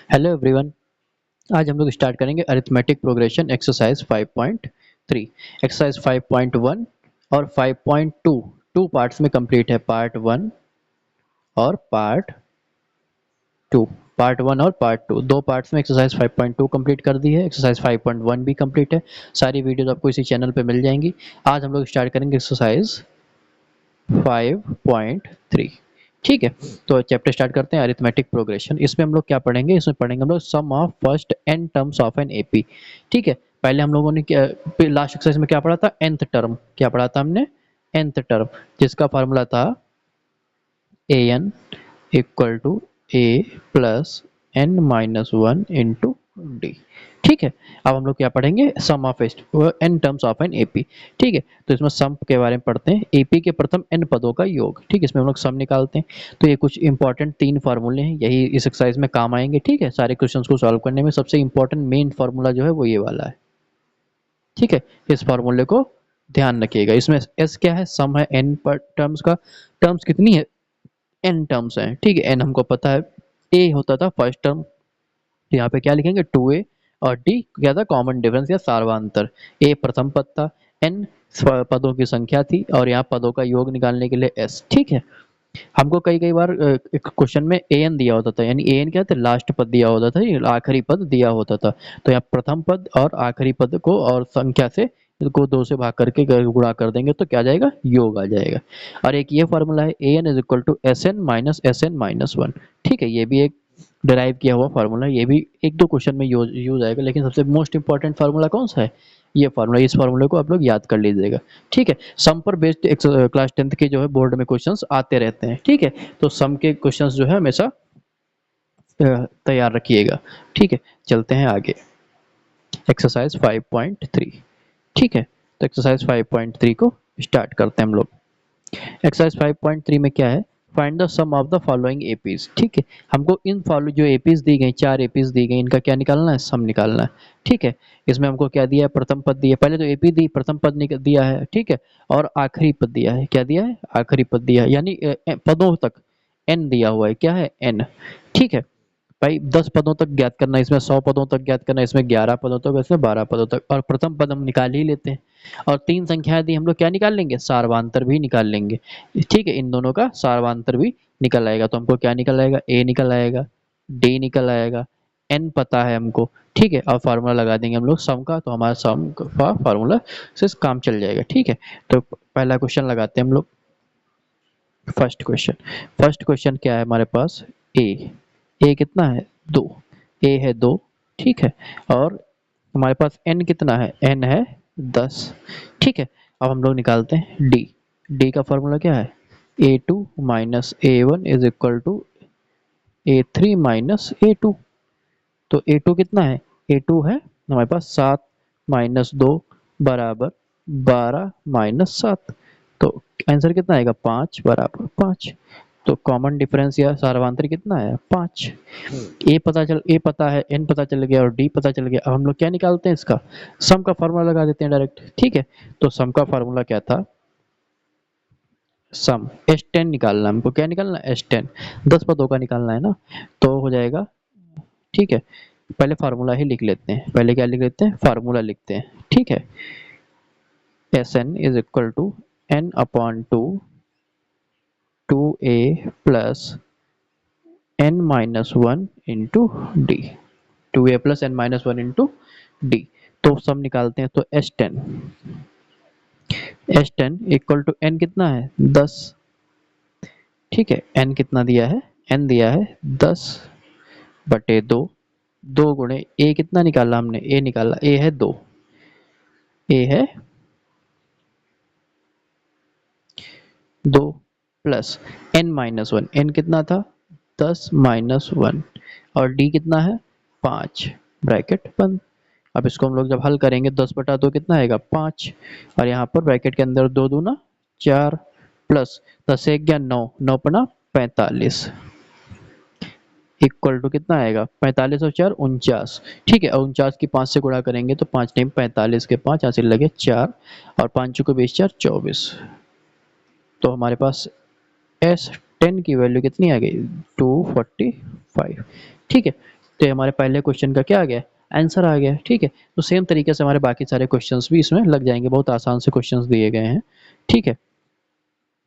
Hello everyone. आज हम लोग स्टार्ट करेंगे अरिथमेटिक प्रोग्रेशन एक्सरसाइज 5.3। एक्सरसाइज 5.1 और 5.2 टू पार्ट्स में कंप्लीट है। पार्ट 1 और पार्ट 2। पार्ट 1 और पार्ट 2 दो पार्ट्स में एक्सरसाइज 5.2 कंप्लीट कर दी है। एक्सरसाइज 5.1 भी कंप्लीट है। सारी वीडियोस आपको इसी चैनल पे मिल जाएंगी। आज हम लोग स्टार्ट करेंगे एक्सरसाइज 5.3। ठीक है, तो चैप्टर स्टार्ट करते हैं अरिथमेटिक प्रोग्रेशन। इसमें हम लोग क्या पढ़ेंगे? इसमें पढ़ेंगे हम लोग sum of first n terms of an AP. ठीक है, पहले हम लोगों ने क्या लास्ट एक्सरसाइज में क्या पढ़ा था? nth term. क्या पढ़ा था हमने? nth टर्म, जिसका फार्मूला था a n equal to a plus n minus one into d. ठीक है, अब हम लोग क्या पढ़ेंगे? Sum of n terms of an AP. ठीक है, तो इसमें सम के बारे में पढ़ते हैं। एपी के प्रथम एन पदों का योग। ठीक है, इसमें हम लोग सम निकालते हैं। तो ये कुछ इंपॉर्टेंट तीन फार्मूले हैं, यही इस एक्सरसाइज में काम आएंगे। ठीक है, सारे क्वेश्चंस को सॉल्व करने में सबसे इंपॉर्टेंट मेन फार्मूला जो है वो ये वाला है। ठीक है, इस फार्मूले को ध्यान रखिएगा। इसमें एस क्या है? सम है एन पर टर्म्स का। टर्म्स कितनी है? एन टर्म्स हैं। ठीक है, एन हमको पता है। ए होता था फर्स्ट टर्म, तो यहाँ पे क्या लिखेंगे? 2a। और डी क्या था? कॉमन डिफरेंस या सार्वधातर। ए प्रथम पद था, एन पदों की संख्या थी, और यहाँ पदों का योग निकालने के लिए एस। ठीक है, हमको कई कई बार एक क्वेश्चन में ए एन दिया होता था, यानी ए एन क्या था? लास्ट पद दिया होता था, ये आखिरी पद दिया होता था। तो यहाँ प्रथम पद और आखिरी पद को और संख्या से को दो से भाग करके गुणा कर देंगे तो क्या आ जाएगा? योग आ जाएगा। और एक ये फार्मूला है a n is equal to s n minus one. ठीक है, ये भी एक डिराइव किया हुआ फार्मूला। ये भी एक दो क्वेश्चन में यूज आएगा, लेकिन सबसे मोस्ट इंपॉर्टेंट फार्मूला कौन सा है? ये फार्मूला। इस फार्मूले को आप लोग याद कर लीजिएगा। ठीक है, सम पर बेस्ड क्लास 10th के जो है बोर्ड में क्वेश्चंस आते रहते हैं। ठीक है, तो सम के क्वेश्चंस जो है हमेशा तैयार रखिएगा। ठीक है, चलते हैं आगे। एक्सरसाइज 5.3। ठीक है, तो एक्सरसाइज 5.3 को स्टार्ट करते हैं हम लोग। एक्सरसाइज 5.3 में क्या है? Find the sum of the following APs. ठीक है, हमको इन फॉलो जो एपीज दी गई, चार एपीज दी गई, इनका क्या निकालना है? सम निकालना है। ठीक है, इसमें हमको क्या दिया है? प्रथम पद दिया है। पहले तो एपी दी, प्रथम पद दिया है। ठीक है, और आखिरी पद दिया है। क्या दिया है? आखिरी पद दिया है, यानी पदों तक एन दिया हुआ है। क्या है? एन। ठीक है भाई, 10 पदों तक ज्ञात करना है, इसमें 100 पदों तक ज्ञात करना है, इसमें 11 पदों तक, इसमें 12 पदों तक, और प्रथम पद हम निकाल ही लेते हैं। और तीन संख्याएं दी, हम लोग क्या निकाल लेंगे? सार्वधातर भी निकाल लेंगे। ठीक है, इन दोनों का सार्वधातर भी निकल आएगा। तो हमको क्या निकल आएगा? ए निकल आएगा, डी निकल आएगा, एन पता है हमको। ठीक है, और फार्मूला लगा देंगे हम लोग सम का, तो हमारा सम का फार्मूला से काम चल जाएगा। ठीक है, तो पहला क्वेश्चन लगाते हैं हम लोग। फर्स्ट क्वेश्चन क्या है हमारे पास? ए कितना है? 2। ए है 2। ठीक है, और हमारे पास एन कितना है? एन है 10। ठीक है, अब हम लोग निकालते हैं डी। डी का फॉर्मूला क्या है? A two minus a one is equal to a three minus a two. तो ए टू कितना है? ए टू है हमारे पास 7 माइनस 2 बराबर 12 माइनस 7। तो आंसर कितना आएगा? 5 बराबर 5। तो कॉमन डिफरेंस या सार्वधातर कितना है? 5। ए पता है, एन पता चल गया और डी पता चल गया। अब हम लोग क्या निकालते हैं? इसका सम का फार्मूला लगा देते हैं डायरेक्ट। ठीक है, तो सम का फार्मूला क्या था? सम एस टेन निकालना है हमको। क्या निकालना है? S ten. 10 पदों का निकालना है ना, तो हो जाएगा। ठीक है, पहले फार्मूला ही लिख लेते हैं। पहले क्या लिख लेते हैं? फार्मूला लिखते हैं। ठीक है, S n is equal to n upon two 2a plus n minus one into d. 2a plus n minus one into d. तो सम निकालते हैं, तो S ten equal to n कितना है? 10। ठीक है, एन कितना दिया है? एन दिया है 10 बटे 2। 2 गुणे ए कितना निकाला हमने? ए निकाला, ए है 2। ए है 2 plus n minus one. N कितना था? 10 माइनस वन। और डी कितना है? 5। ब्रैकेट बंद। अब इसको हम लोग जब हल करेंगे, 10 बटा 2 कितना आएगा? 5। और यहाँ पर ब्रैकेट के अंदर 2 दूना 4 प्लस 10 एक गया 9, 9 पना 45 इक्वल टू कितना आएगा? 45 और 4 49। ठीक है, और 49 की 5 से गुणा करेंगे तो 5 टाइम 45 के 5 यहाँ से लगे 4, और 5 चौके 20 4 24। तो हमारे पास एस टेन की वैल्यू कितनी आ गई? 245। ठीक है, तो ये हमारे पहले क्वेश्चन का क्या आ गया, आंसर आ गया। ठीक है, तो सेम तरीके से हमारे बाकी सारे क्वेश्चंस भी इसमें लग जाएंगे, बहुत आसान से क्वेश्चंस दिए गए हैं। ठीक है,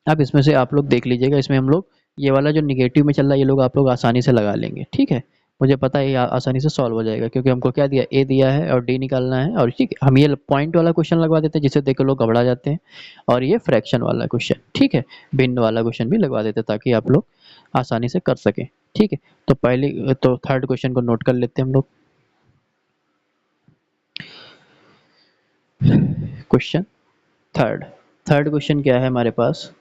अब इसमें से आप लोग देख लीजिएगा, इसमें हम लोग ये वाला जो निगेटिव में चल रहा है ये लोग आप लोग आसानी से लगा लेंगे। ठीक है, मुझे पता है ये आसानी से सॉल्व हो जाएगा, क्योंकि हमको क्या दिया, ए दिया है और डी निकालना है। और ठीक है, हम ये पॉइंट वाला क्वेश्चन लगवा देते हैं जिससे देख के लोग घबरा जाते हैं, और ये फ्रैक्शन वाला क्वेश्चन, ठीक है, भिन्न वाला क्वेश्चन भी लगवा देते हैं ताकि आप लोग आसानी से कर सकें। ठीक है, तो पहले तो थर्ड क्वेश्चन को नोट कर लेते हैं हम लोग। क्वेश्चन थर्ड, थर्ड क्वेश्चन क्या है हमारे पास,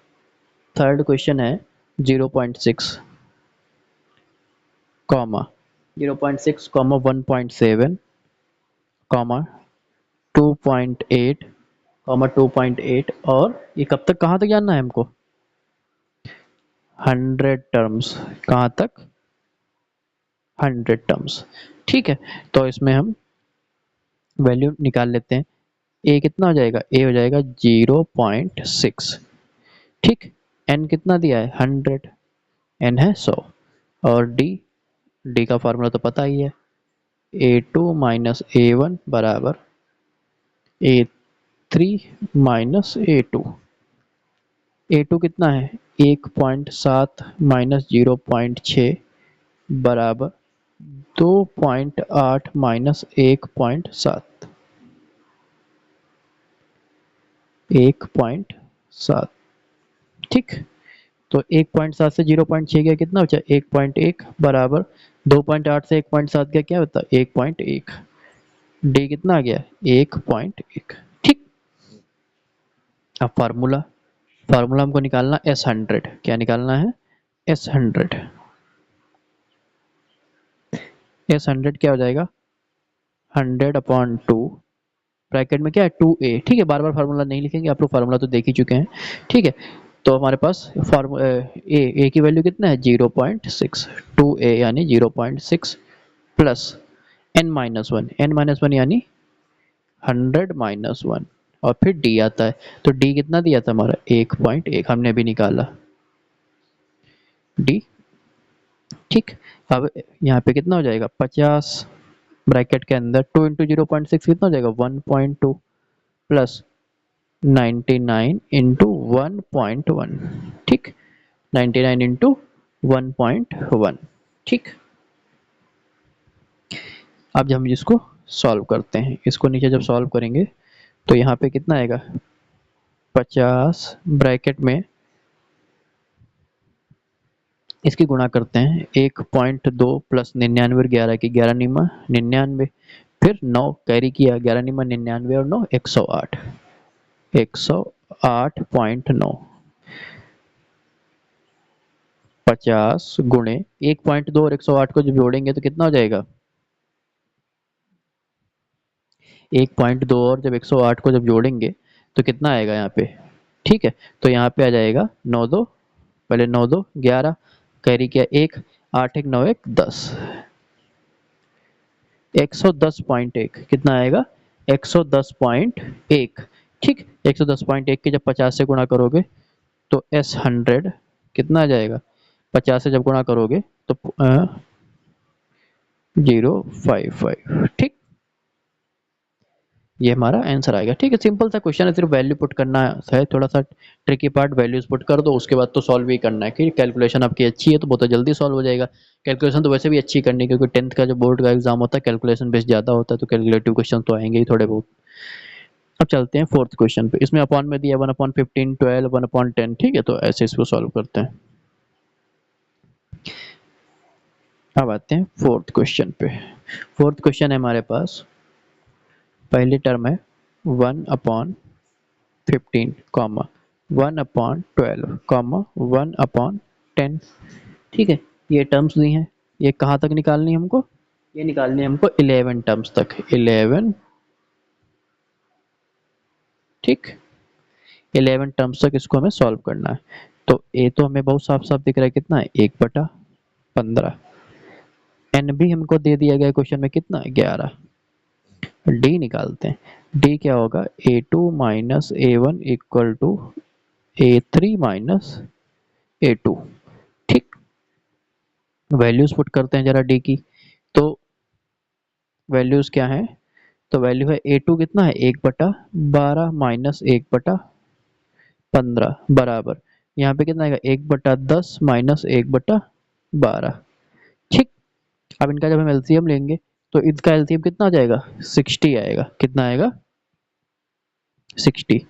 थर्ड क्वेश्चन है 0.6 कॉमा 0.6 कॉमा 1.7 कॉमा 2.8 कॉमा 2.8, और ये कब तक कहाँ तक जानना है हमको, 100 टर्म्स, कहाँ तक, 100 टर्म्स। ठीक है, तो इसमें हम वैल्यू निकाल लेते हैं। ए कितना हो जाएगा, ए हो जाएगा 0.6। ठीक, एन कितना दिया है 100, एन है 100, और डी, डी का फार्मूला तो पता ही है, A2 माइनस A1 बराबर A3 माइनस A2। A2 कितना है 1.7 माइनस 0.6 बराबर 2.8 माइनस 1.7, 1.7। ठीक, तो 1.7 से 0.6 गया, कितना बचा 1.1 बराबर 2.8 से 1.7 गया, क्या होता है 1.1। डी कितना आ गया 1.1। ठीक, अब फार्मूला, फार्मूला हमको निकालना S100, क्या निकालना है S100। S100 क्या हो जाएगा 100/2, ब्रैकेट में क्या है 2a। ठीक है, बार बार फार्मूला नहीं लिखेंगे, आप लोग फार्मूला तो देख ही चुके हैं। ठीक है, तो हमारे पास ए की वैल्यू कितना है 0.6, 2a यानी 0.6 प्लस n-1, n-1 यानी 100-1, और फिर डी आता है, तो डी कितना दिया था हमारा 1.1, हमने भी निकाला डी। ठीक, अब यहाँ पे कितना हो जाएगा 50 ब्रैकेट के अंदर 2 इंटू 0.6 कितना हो जाएगा 1.2 प्लस 99 इंटू 1.1। ठीक, 99 इंटू 1.1। ठीक, अब जब हम इसको सॉल्व करते हैं, इसको नीचे जब सॉल्व करेंगे तो यहाँ पे कितना आएगा 50 ब्रैकेट में इसकी गुणा करते हैं 1.2 प्लस 99 11 की 11 निमा 99, फिर 9 कैरी किया 11 निमा 99 और 9 108, 108.9, 50 गुणे 1.2 और 108 को जब जोड़ेंगे तो कितना हो जाएगा 1.2 और जब 108 को जब जोड़ेंगे तो कितना आएगा यहाँ पे। ठीक है, तो यहाँ पे आ जाएगा 9 2, पहले 9 2 11, कैरी किया 1, 8 1 9 1 10, 110.1 कितना आएगा 110.1। ठीक, 110.1 के जब 50 से गुणा करोगे तो S100 कितना आ जाएगा, 50 से जब गुणा करोगे तो 055। ठीक, ये हमारा आंसर आएगा। ठीक है, सिंपल सा क्वेश्चन है, सिर्फ वैल्यू पुट करना है, थोड़ा सा ट्रिकी पार्ट वैल्यूज पुट कर दो, उसके बाद तो सॉल्व भी करना है। कि कैलकुलेशन आपकी अच्छी है तो बहुत जल्दी सॉल्व हो जाएगा। कैलकुलेशन तो वैसे भी अच्छी करनी है, क्योंकि 10th का जो बोर्ड का एग्जाम होता है कैलकुलेशन बेस ज़्यादा होता है, तो कैलकुलेटिव क्वेश्चन तो आएंगे ही थोड़े बहुत। अब चलते हैं फोर्थ क्वेश्चन पे, इसमें अपॉन में दिया 1/15 12 1/10। ठीक है, तो ऐसे इसको सॉल्व करते हैं। अब आते हैं फोर्थ क्वेश्चन पे। फोर्थ क्वेश्चन है हमारे पास, पहली टर्म है 1/15 कॉमा 1/12 कॉमा 1/10। ठीक है, ये टर्म्स दी हैं, ये कहाँ तक निकालनी है हमको, ये निकालनी है हमको 11 टर्म्स तक, 11। ठीक, 11 टर्म्स तक इसको हमें सॉल्व करना है। तो ए तो हमें बहुत साफ साफ दिख रहा है, कितना है 1/15। एन भी हमको दे दिया गया क्वेश्चन में, कितना 11। डी निकालते हैं, डी क्या होगा A2 minus A1 equal to A3 minus A2। ठीक, वैल्यूज पुट करते हैं जरा डी की, तो वैल्यूज क्या है, तो वैल्यू है A2 कितना है 1/12 माइनस 1/15 बराबर, यहाँ पे कितना आएगा 1/10 माइनस 1/12। ठीक, अब इनका जब हम एलसीएम लेंगे तो इसका एलसीएम कितना आ जाएगा 60 आएगा, कितना आएगा 60।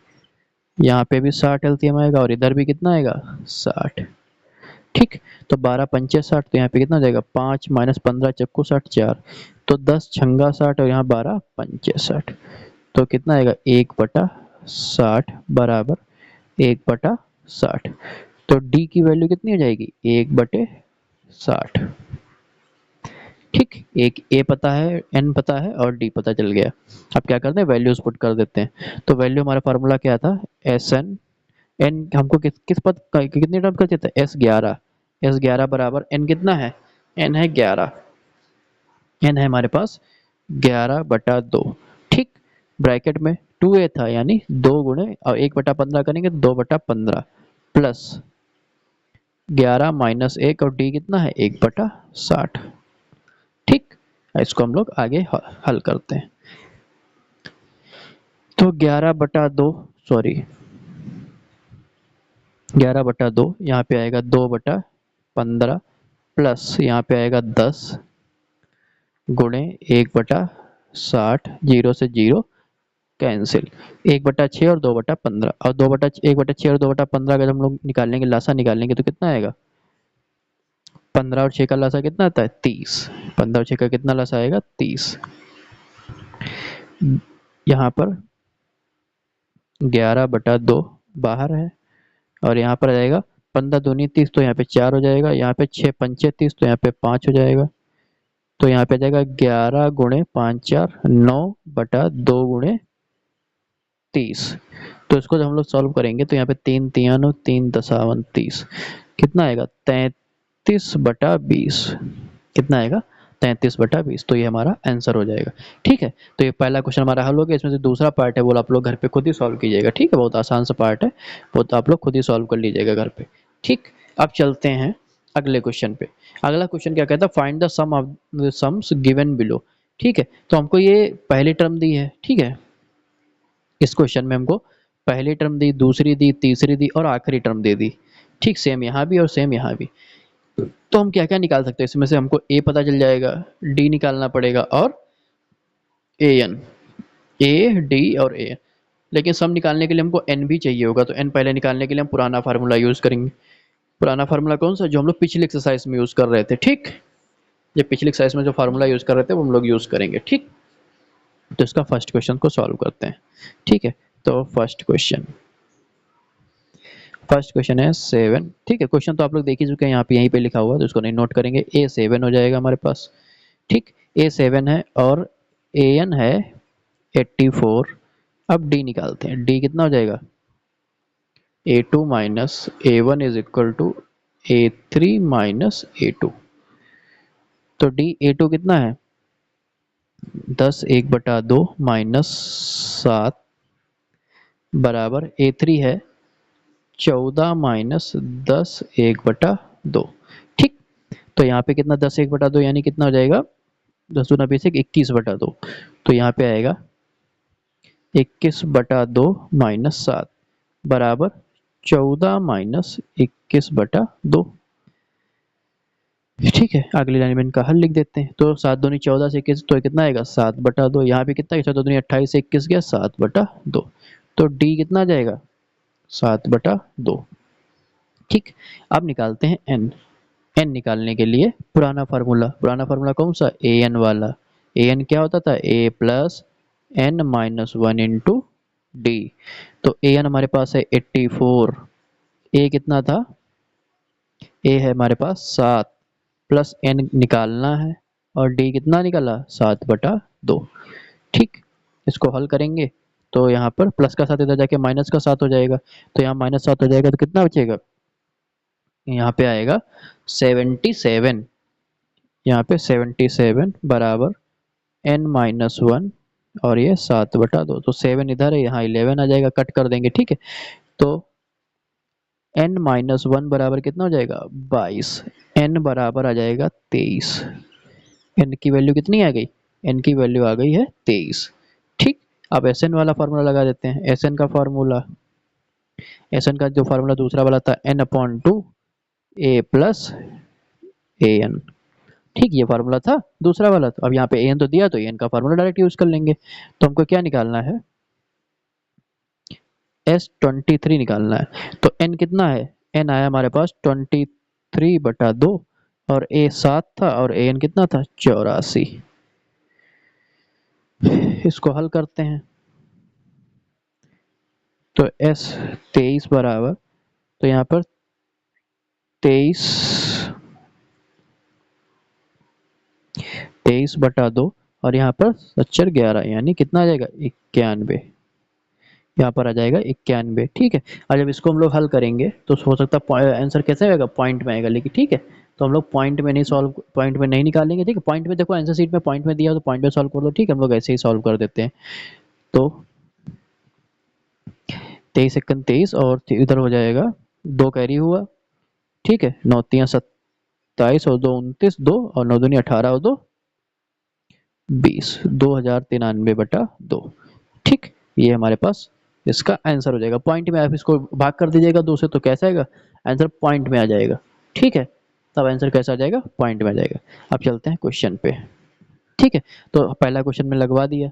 यहाँ पे भी 60 एलसीएम आएगा और इधर भी कितना आएगा 60। ठीक, तो 12 पंचे 60, तो यहाँ पे कितना हो जाएगा 5 माइनस 15 चक्कू 60 4, तो 10 छंगा 60 और यहाँ 12 पंचे 60, तो कितना आएगा 1/60 बराबर 1/60। तो डी की वैल्यू कितनी हो जाएगी 1/60। ठीक, एक ए पता है, एन पता है और डी पता चल गया। अब क्या करते हैं वैल्यूज पुट कर देते हैं। तो वैल्यू हमारा फार्मूला क्या था एस एन, एन हमको किस किस पद कितने टर्म का चाहिए था S11, S11 बराबर एन कितना है, एन है 11, एन है हमारे पास 11/2। ठीक, ब्रैकेट में 2a था यानी 2 गुणे और 1/15 करेंगे 2/15 प्लस 11 माइनस 1 और डी कितना है 1/60। ठीक, इसको हम लोग आगे हल करते हैं। तो 11/2 सॉरी 11/2 यहाँ पे आएगा 2/15 प्लस यहाँ पे आएगा 10 गुणे 1/60, 0 से 0 कैंसिल, 1/6 और 2/15 और 1/6 और 2/15 अगर हम लोग निकालेंगे लासा निकालेंगे तो कितना आएगा 15 और 6 का लासा कितना आता है 30, 15 और 6 का कितना लासा आएगा 30। यहाँ पर 11/2 बाहर है और यहाँ पर आ जाएगा 15 दूनी 30, तो यहाँ पे 4 हो जाएगा, यहाँ पे 6 पंचे 30, तो यहाँ पे 5 हो जाएगा, तो यहाँ पे आ जाएगा 11 गुणे 5 4 9/2 गुणे 30। तो इसको जब हम लोग सॉल्व करेंगे तो यहाँ पे 3 3 3 दशावन 30, कितना आएगा 33/20, कितना आएगा 33/20। तो ये हमारा आंसर हो जाएगा। ठीक है, तो ये पहला क्वेश्चन हमारा हल हो गया। इसमें से दूसरा पार्ट है वो आप लोग घर पे खुद ही सॉल्व कीजिएगा। ठीक है, बहुत आसान सा पार्ट है, वो तो आप लोग खुद ही सॉल्व कर लीजिएगा घर पे। ठीक, अब चलते हैं अगले क्वेश्चन पे। अगला क्वेश्चन क्या कहता है find the sum of the sums given below. ठीक है, तो हमको ये पहली टर्म दी है। ठीक है, इस क्वेश्चन में हमको पहली टर्म दी, दूसरी दी, तीसरी दी और आखिरी टर्म दे दी। ठीक, सेम यहाँ भी और सेम यहाँ भी। तो हम क्या क्या निकाल सकते हैं इसमें से, हमको ए पता चल जाएगा, डी निकालना पड़ेगा और ए एन, ए डी और ए एन। लेकिन सम निकालने के लिए हमको एन भी चाहिए होगा, तो एन पहले निकालने के लिए हम पुराना फार्मूला यूज करेंगे। पुराना फार्मूला कौन सा, जो हम लोग पिछली एक्सरसाइज में यूज कर रहे थे। ठीक, ये पिछली एक्सरसाइज में जो फार्मूला यूज कर रहे थे वो हम लोग यूज करेंगे। ठीक, तो इसका फर्स्ट क्वेश्चन को सॉल्व करते हैं। ठीक है, तो फर्स्ट क्वेश्चन है 7। ठीक है, क्वेश्चन तो आप लोग देख ही चुके हैं, यहाँ पे यहीं पे लिखा हुआ है तो इसको नहीं नोट करेंगे। A7 हो जाएगा हमारे पास। ठीक, A7 है और AN है 84। अब D निकालते हैं, D कितना हो जाएगा A2 minus A1 is equal to A3 minus A2। तो D A2 कितना है 10 1/2 माइनस 7 बराबर A3 है 14 माइनस 10 1/2। ठीक, तो यहाँ पे कितना 10 1/2 यानी कितना हो जाएगा 10 दूना 20 21/2। तो यहाँ पे आएगा 21/2 माइनस 7 बराबर 14 माइनस 21/2। ठीक है, अगली लाइन में इनका हल लिख देते हैं। तो 7 दूनी 14 से 21, तो कितना आएगा 7/2। यहाँ पे कितना 14 दूनी 28 से 21 गया 7/2। तो डी कितना आ जाएगा 7/2। ठीक, अब निकालते हैं एन। एन निकालने के लिए पुराना फार्मूला कौन सा ए एन वाला। ए एन क्या होता था a plus n minus 1 into d. तो ए एन हमारे पास है 84, ए कितना था ए है हमारे पास 7 प्लस एन निकालना है और डी कितना निकाला 7/2। ठीक, इसको हल करेंगे तो यहाँ पर प्लस का 7 इधर जाके माइनस का 7 हो जाएगा, तो यहाँ -7 हो जाएगा, तो कितना बचेगा यहाँ पे आएगा 77। यहाँ पे 77 बराबर n माइनस 1 और ये 7/2। तो 7 इधर है, यहाँ 11 आ जाएगा, कट कर देंगे। ठीक है, तो n माइनस 1 बराबर कितना हो जाएगा 22, n बराबर आ जाएगा 23। n की वैल्यू कितनी आ गई n की वैल्यू आ गई है 23। ठीक, अब Sn वाला फार्मूला लगा देते हैं। Sn का फार्मूला, Sn का जो फार्मूला दूसरा वाला था n/2 a प्लस an। ठीक, ये फार्मूला था दूसरा वाला। तो अब यहाँ पे an तो दिया, तो an का फार्मूला डायरेक्ट यूज कर लेंगे। तो हमको क्या निकालना है, S23 निकालना है। तो n कितना है, n आया हमारे पास 23/2 और a 7 था और an कितना था 84। इसको हल करते हैं तो S23 बराबर, तो यहाँ पर 23/2 और यहाँ पर 11 यानी कितना आ जाएगा 91। यहाँ पर आ जाएगा 91। ठीक है, और जब इसको हम लोग हल करेंगे तो हो सकता है आंसर कैसे आएगा, पॉइंट में आएगा। लेकिन ठीक है, तो हम लोग पॉइंट में नहीं निकालेंगे। ठीक है, पॉइंट में देखो आंसर शीट में पॉइंट में दिया हो तो पॉइंट में सॉल्व कर दो। ठीक है, हम लोग ऐसे ही सॉल्व कर देते हैं। तो 23 सेकंड 23 और इधर हो जाएगा 2 कैरी हुआ। ठीक है, 9 3 27 और 2 29, 2 और 9 दूनी 18 और 2 20, 2093/2। ठीक, ये हमारे पास इसका आंसर हो जाएगा। पॉइंट में आप इसको भाग कर दीजिएगा 2 से, तो कैसा आएगा आंसर, पॉइंट में आ जाएगा। ठीक है, तब आंसर कैसा आ जाएगा, पॉइंट में आ जाएगा। अब चलते हैं क्वेश्चन पे। ठीक है, तो पहला क्वेश्चन में लगवा दिया,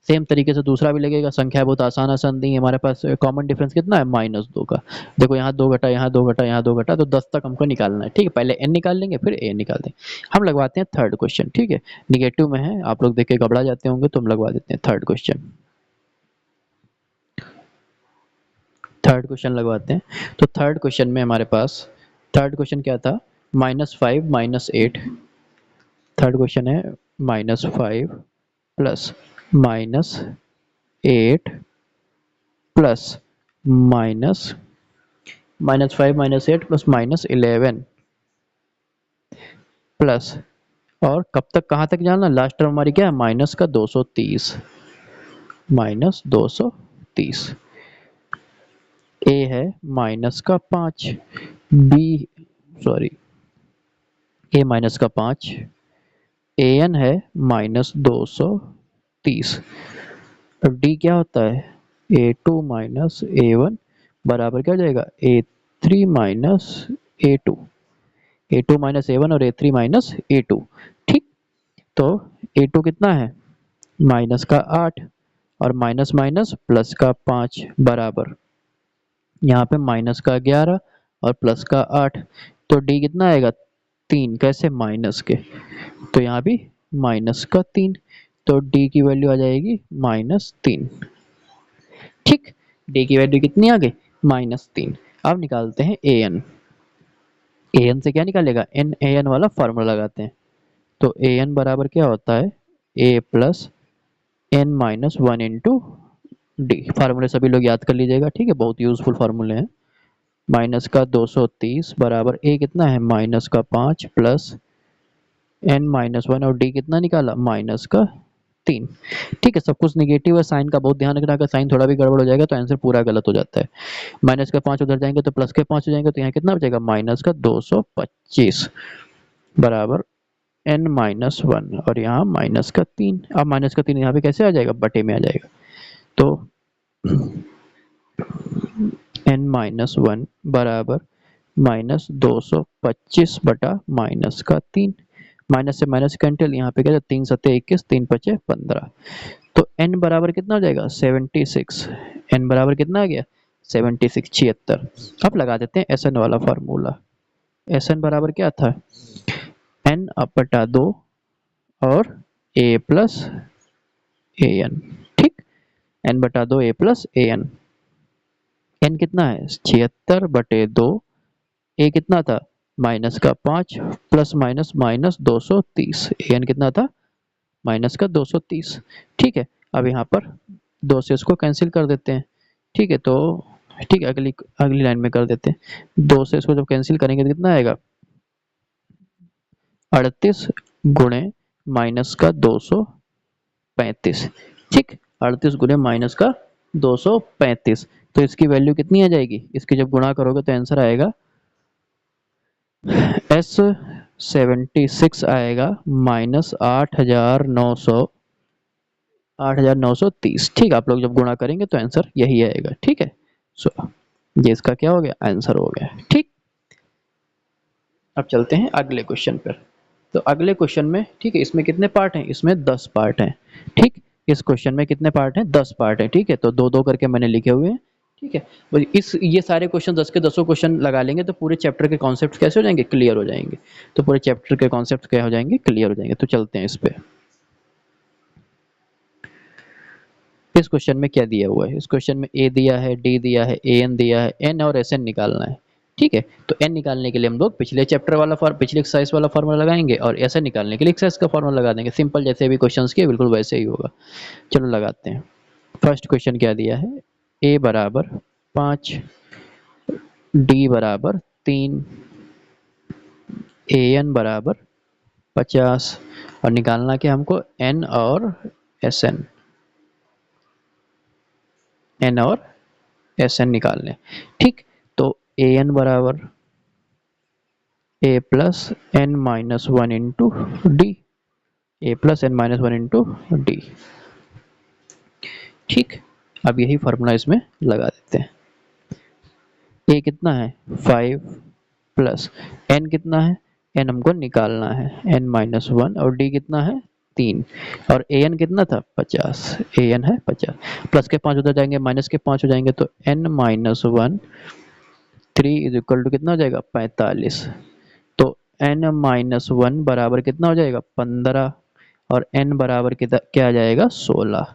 सेम तरीके से दूसरा भी लगेगा। संख्या बहुत आसान आसान दी है हमारे पास। कॉमन डिफरेंस कितना है, -2 का। देखो यहाँ 2 घटा, यहाँ 2 घटा, यहाँ 2 घटा, तो 10 तक हमको निकालना है। ठीक है, पहले n निकाल लेंगे फिर a निकाल देंगे। हम लगवाते हैं थर्ड क्वेश्चन। ठीक है, निगेटिव में है, आप लोग देख के घबरा जाते होंगे, तो हम लगवा देते हैं थर्ड क्वेश्चन। थर्ड क्वेश्चन लगवाते हैं। तो थर्ड क्वेश्चन में हमारे पास, थर्ड क्वेश्चन क्या था, -5 -8। थर्ड क्वेश्चन है -5 प्लस -8 प्लस -5 -8 प्लस -11 प्लस, और कब तक कहाँ तक जाना, लास्ट टर्म हमारी क्या है, माइनस का 230, -230। ए है माइनस का 5, बी सॉरी ए माइनस का 5, ए एन है -230। अब डी क्या होता है, A2 माइनस A1 बराबर क्या हो जाएगा, A3 minus A2, A2 minus A1 और A3 माइनस A2। ठीक, तो A2 कितना है, माइनस का 8 और माइनस माइनस प्लस का 5 बराबर, यहाँ पे माइनस का 11 और प्लस का 8। तो डी कितना आएगा, 3, कैसे, माइनस के, तो यहाँ भी माइनस का 3। तो डी की वैल्यू आ जाएगी -3। ठीक, डी की वैल्यू कितनी आ गई, -3। अब निकालते हैं ए एन। ए एन से क्या निकालेगा, एन ए एन वाला फार्मूला लगाते हैं। तो ए एन बराबर क्या होता है, a plus n minus 1 into d. फार्मूले सभी लोग याद कर लीजिएगा। ठीक है, बहुत यूजफुल फार्मूले हैं। माइनस का 230 बराबर ए कितना है, माइनस का 5 प्लस एन माइनस 1 और डी कितना निकाला, माइनस का 3। ठीक है, सब कुछ निगेटिव है, साइन का बहुत ध्यान रखना। अगर साइन थोड़ा भी गड़बड़ हो जाएगा तो आंसर पूरा गलत हो जाता है। माइनस के 5 उधर जाएंगे तो प्लस के 5 हो जाएंगे, तो यहाँ कितना बचेगा, माइनस का 225 बराबर एन माइनस 1 और यहाँ माइनस का 3। अब माइनस का 3 यहाँ पे कैसे आ जाएगा, बटे में आ जाएगा। तो एन माइनस 1 बराबर -225/-3। माइनस से माइनस कैंसिल, यहाँ पे क्या, 3 सत्ते 21, 3 पचे 15। तो n बराबर कितना हो जाएगा, 76। n बराबर कितना आ गया, 76, 76। अब लगा देते हैं एस एन वाला फार्मूला। एस एन बराबर क्या था, n/2 और a प्लस ए एन। ठीक, n/2 a plus a n. N कितना है, 76/2। ए कितना था, माइनस का 5 प्लस माइनस माइनस 230। एन कितना था, माइनस का 230। ठीक है, अब यहाँ पर 2 से इसको कैंसिल कर देते हैं। ठीक है, तो ठीक है, अगली अगली लाइन में कर देते हैं। 2 से इसको जब कैंसिल करेंगे तो कितना आएगा, 38 गुणे माइनस का 235। ठीक, 38 गुणे माइनस का 235। तो इसकी वैल्यू कितनी आ जाएगी, इसकी जब गुणा करोगे तो आंसर आएगा S 76 आएगा माइनस 8,930। ठीक, आप लोग जब गुणा करेंगे तो आंसर यही आएगा। ठीक है, सो ये इसका क्या हो गया, आंसर हो गया। ठीक, अब चलते हैं अगले क्वेश्चन पर। तो अगले क्वेश्चन में, ठीक है, इसमें कितने पार्ट हैं, इसमें 10 पार्ट हैं। ठीक, इस क्वेश्चन में कितने पार्ट हैं, 10 पार्ट हैं। ठीक है, तो दो दो करके मैंने लिखे हुए हैं। ठीक है, तो इस ये सारे क्वेश्चन 10 के 10 क्वेश्चन लगा लेंगे तो पूरे चैप्टर के कॉन्सेप्ट कैसे हो जाएंगे, क्लियर हो जाएंगे। तो पूरे चैप्टर के कॉन्सेप्ट क्या हो जाएंगे, क्लियर हो जाएंगे। तो चलते हैं इस पे। इस क्वेश्चन में क्या दिया हुआ है, इस क्वेश्चन में ए दिया है, डी दिया है, ए एन दिया है, एन और एस एन निकालना है। ठीक है, तो एन निकालने के लिए हम लोग पिछले चैप्टर वाला पिछले एक्सरसाइज वाला फार्मूला लगाएंगे और एस एन निकालने के लिए एक्सरसाइज का फार्मूला लगा देंगे। सिंपल, जैसे भी क्वेश्चंस किए बिल्कुल वैसे ही होगा। चलो लगाते हैं। फर्स्ट क्वेश्चन क्या दिया है, ए बराबर 5, डी बराबर 3, ए एन बराबर 50 और निकालना क्या हमको, एन और एस एन, एन और एस एन निकालने। ठीक, तो ए एन बराबर a plus n minus one into d, a plus n minus one into d. ठीक, अब यही फार्मूला इसमें लगा देते हैं। ए कितना है 5 प्लस एन कितना है, एन हमको निकालना है, एन माइनस वन, और डी कितना है 3, और ए एन कितना था 50, ए एन है 50। प्लस के 5 उधर जाएंगे, माइनस के 5 हो जाएंगे, तो n minus one 3 is equal to कितना हो जाएगा 45। तो n माइनस वन बराबर कितना हो जाएगा 15, और n बराबर क्या आ जाएगा 16।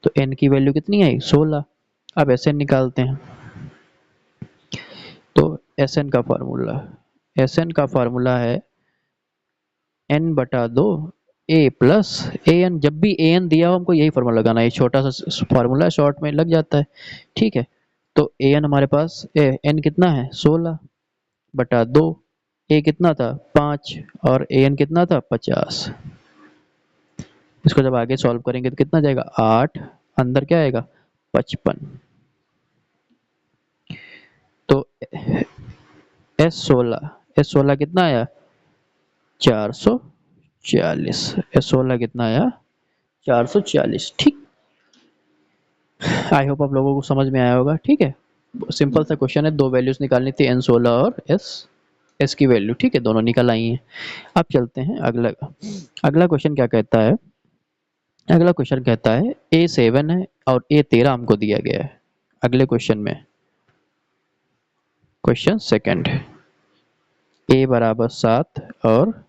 तो n की वैल्यू कितनी आई 16। अब Sn निकालते हैं। तो Sn का फार्मूला है n बटा दो a प्लस ए एन। जब भी ए एन दिया हो हमको यही फार्मूला लगाना है, छोटा सा फार्मूला शॉर्ट में लग जाता है। ठीक है, तो ए एन हमारे पास एन कितना है 16 बटा दो, ए कितना था 5 और ए एन कितना था 50। इसको जब आगे सॉल्व करेंगे तो कितना जाएगा 8, अंदर क्या आएगा 55। तो एस सोलह कितना आया 440, एस सोलह कितना आया 440। ठीक, आई होप आप लोगों को समझ में आया होगा। ठीक है, सिंपल सा क्वेश्चन है, दो वैल्यूज निकालनी थी, एन 16 और एस एस की वैल्यू। ठीक है, दोनों निकल आई हैं। अब चलते हैं अगला। अगला क्वेश्चन क्या कहता है, अगला क्वेश्चन कहता है ए 7 है और ए 13 हमको दिया गया है। अगले क्वेश्चन में, क्वेश्चन सेकंड, ए बराबर 7 और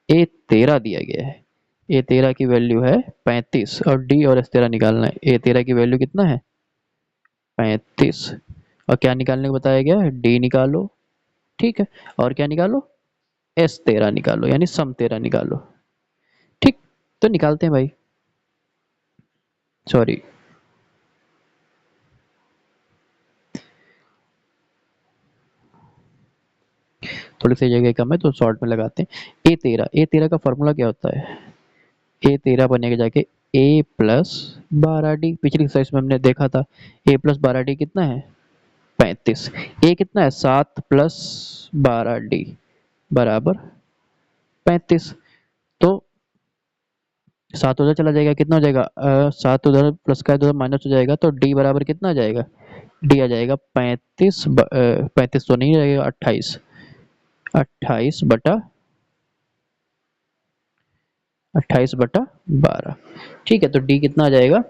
ए 13 दिया गया है। ए 13 की वैल्यू है 35 और डी और एस 13 निकालना है। ए 13 की वैल्यू कितना है 35, और क्या निकालने को बताया गया है डी निकालो। ठीक है, और क्या निकालो एस 13 निकालो, यानी सम 13 निकालो। ठीक, तो निकालते हैं भाई, सॉरी थोड़ी सी जगह कम है तो शॉर्ट में लगाते हैं। ए 13 का फॉर्मूला क्या होता है, ए 13 बनेगा जाके ए प्लस 12 डी। पिछली एक्सरसाइज में हमने देखा था ए प्लस 12 डी कितना है 35, ए कितना है 7 प्लस 12 डी बराबर 35। तो 7 उधर चला जाएगा, कितना हो जाएगा 7 उधर प्लस का उधर माइनस हो जाएगा, तो डी बराबर कितना आ जाएगा, डी आ जाएगा 35, 35 तो नहीं रहेगा 28, 28/12। ठीक है, तो डी कितना आ जाएगा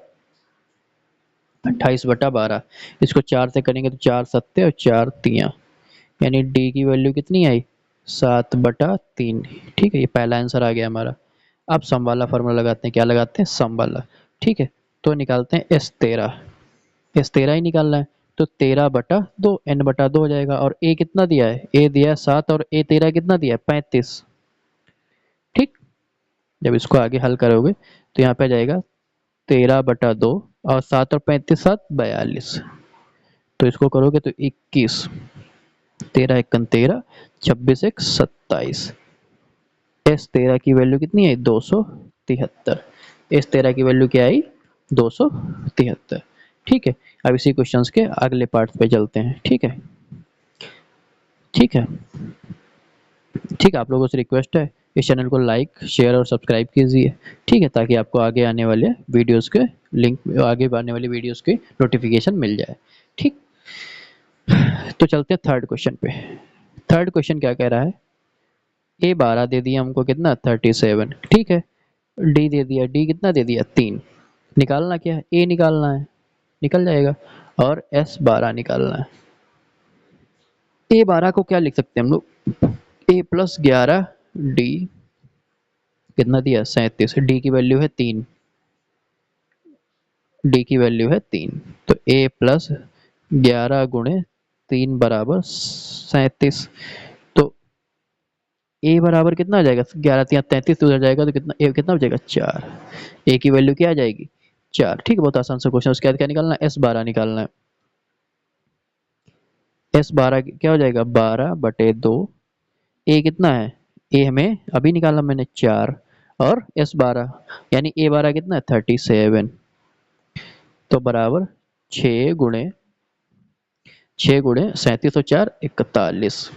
28/12। इसको 4 से करेंगे तो 4 सत्ते और 4 तियाँ, यानी डी की वैल्यू कितनी आई 7/3। ठीक है, ये पहला आंसर आ गया हमारा। अब सम वाला फॉर्मूला लगाते हैं, क्या लगाते हैं सम वाला। ठीक है, तो निकालते हैं एस 13 ही निकालना है, तो 13/2 n/2 हो जाएगा। और ए कितना दिया है, ए दिया है 7 और ए 13 कितना दिया है 35। ठीक, जब इसको आगे हल करोगे तो यहाँ पे आ जाएगा 13/2 और 7 और 35 7 42, तो इसको करोगे तो 21, 13 एकन 13, 26 एक 27। एस 13 की वैल्यू कितनी है 273, एस 13 की वैल्यू क्या आई 273। ठीक है, अब इसी क्वेश्चंस के अगले पार्ट पे चलते हैं। ठीक है, ठीक है, ठीक है, आप लोगों से रिक्वेस्ट है इस चैनल को लाइक शेयर और सब्सक्राइब कीजिए, ठीक है, ताकि आपको आगे आने वाले वीडियोस के लिंक, आगे आने वाली वीडियोस की नोटिफिकेशन मिल जाए। ठीक, तो चलते हैं थर्ड क्वेश्चन पे। थर्ड क्वेश्चन क्या कह रहा है, ए 12 दे दिया हमको, कितना 37, ठीक है। डी दे दिया, डी कितना दे दिया 3, निकालना क्या है, ए निकालना है, निकल जाएगा, और एस 12 निकालना है। ए 12 को क्या लिख सकते हैं हम लोग, ए प्लस 11 डी कितना दिया 37, डी की वैल्यू है 3, डी की वैल्यू है 3, तो ए प्लस 11 गुणे 3 बराबर 37। तो ए बराबर कितना आ जाएगा, 11 3 33 उधर जाएगा तो कितना, ए कितना हो जाएगा 4, ए की वैल्यू क्या आ जाएगी 4। ठीक है, बहुत आसान सा क्वेश्चन। उसके बाद क्या निकालना है, एस 12 निकालना है। एस 12 क्या हो जाएगा 12/2, ए कितना है, ए हमें अभी निकाला मैंने 4, और एस 12 यानी ए 12 कितना है 37, तो बराबर 6 गुणे 37 और 4 41,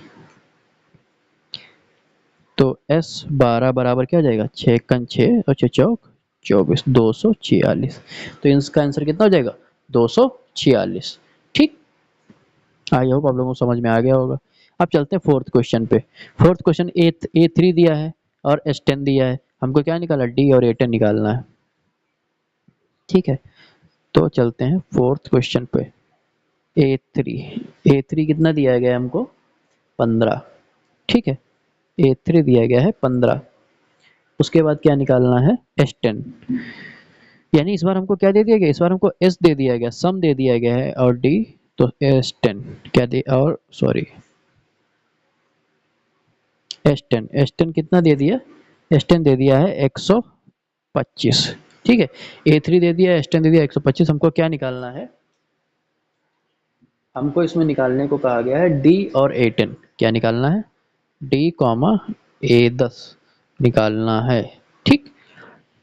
तो एस 12 बराबर क्या हो जाएगा 6 कन 6 और 6 चौक 24, 246। तो इसका आंसर कितना हो जाएगा 246। ठीक, आई होप आप लोगों को समझ में आ गया होगा। अब चलते हैं फोर्थ क्वेश्चन पे। फोर्थ क्वेश्चन ए3 दिया है और S10 दिया है, हमको क्या निकाला, डी और A10 निकालना है। ठीक है, तो चलते हैं फोर्थ क्वेश्चन पे। ए थ्री कितना दिया गया है हमको 15, ठीक है, ए3 दिया गया है 15। उसके बाद क्या निकालना है S10, यानी इस बार हमको क्या दे दिया गया, इस बार हमको S दे दिया गया, सम दे दिया गया है, और D, तो S10 क्या दे, और सॉरी S10 कितना दे दिया, S10 दे दिया है 125। ठीक है, A3 दे दिया, S10 दे दिया 125। हमको क्या निकालना है, हमको इसमें निकालने को कहा गया है D और A10। क्या निकालना है, D कॉमा A10 निकालना है। ठीक,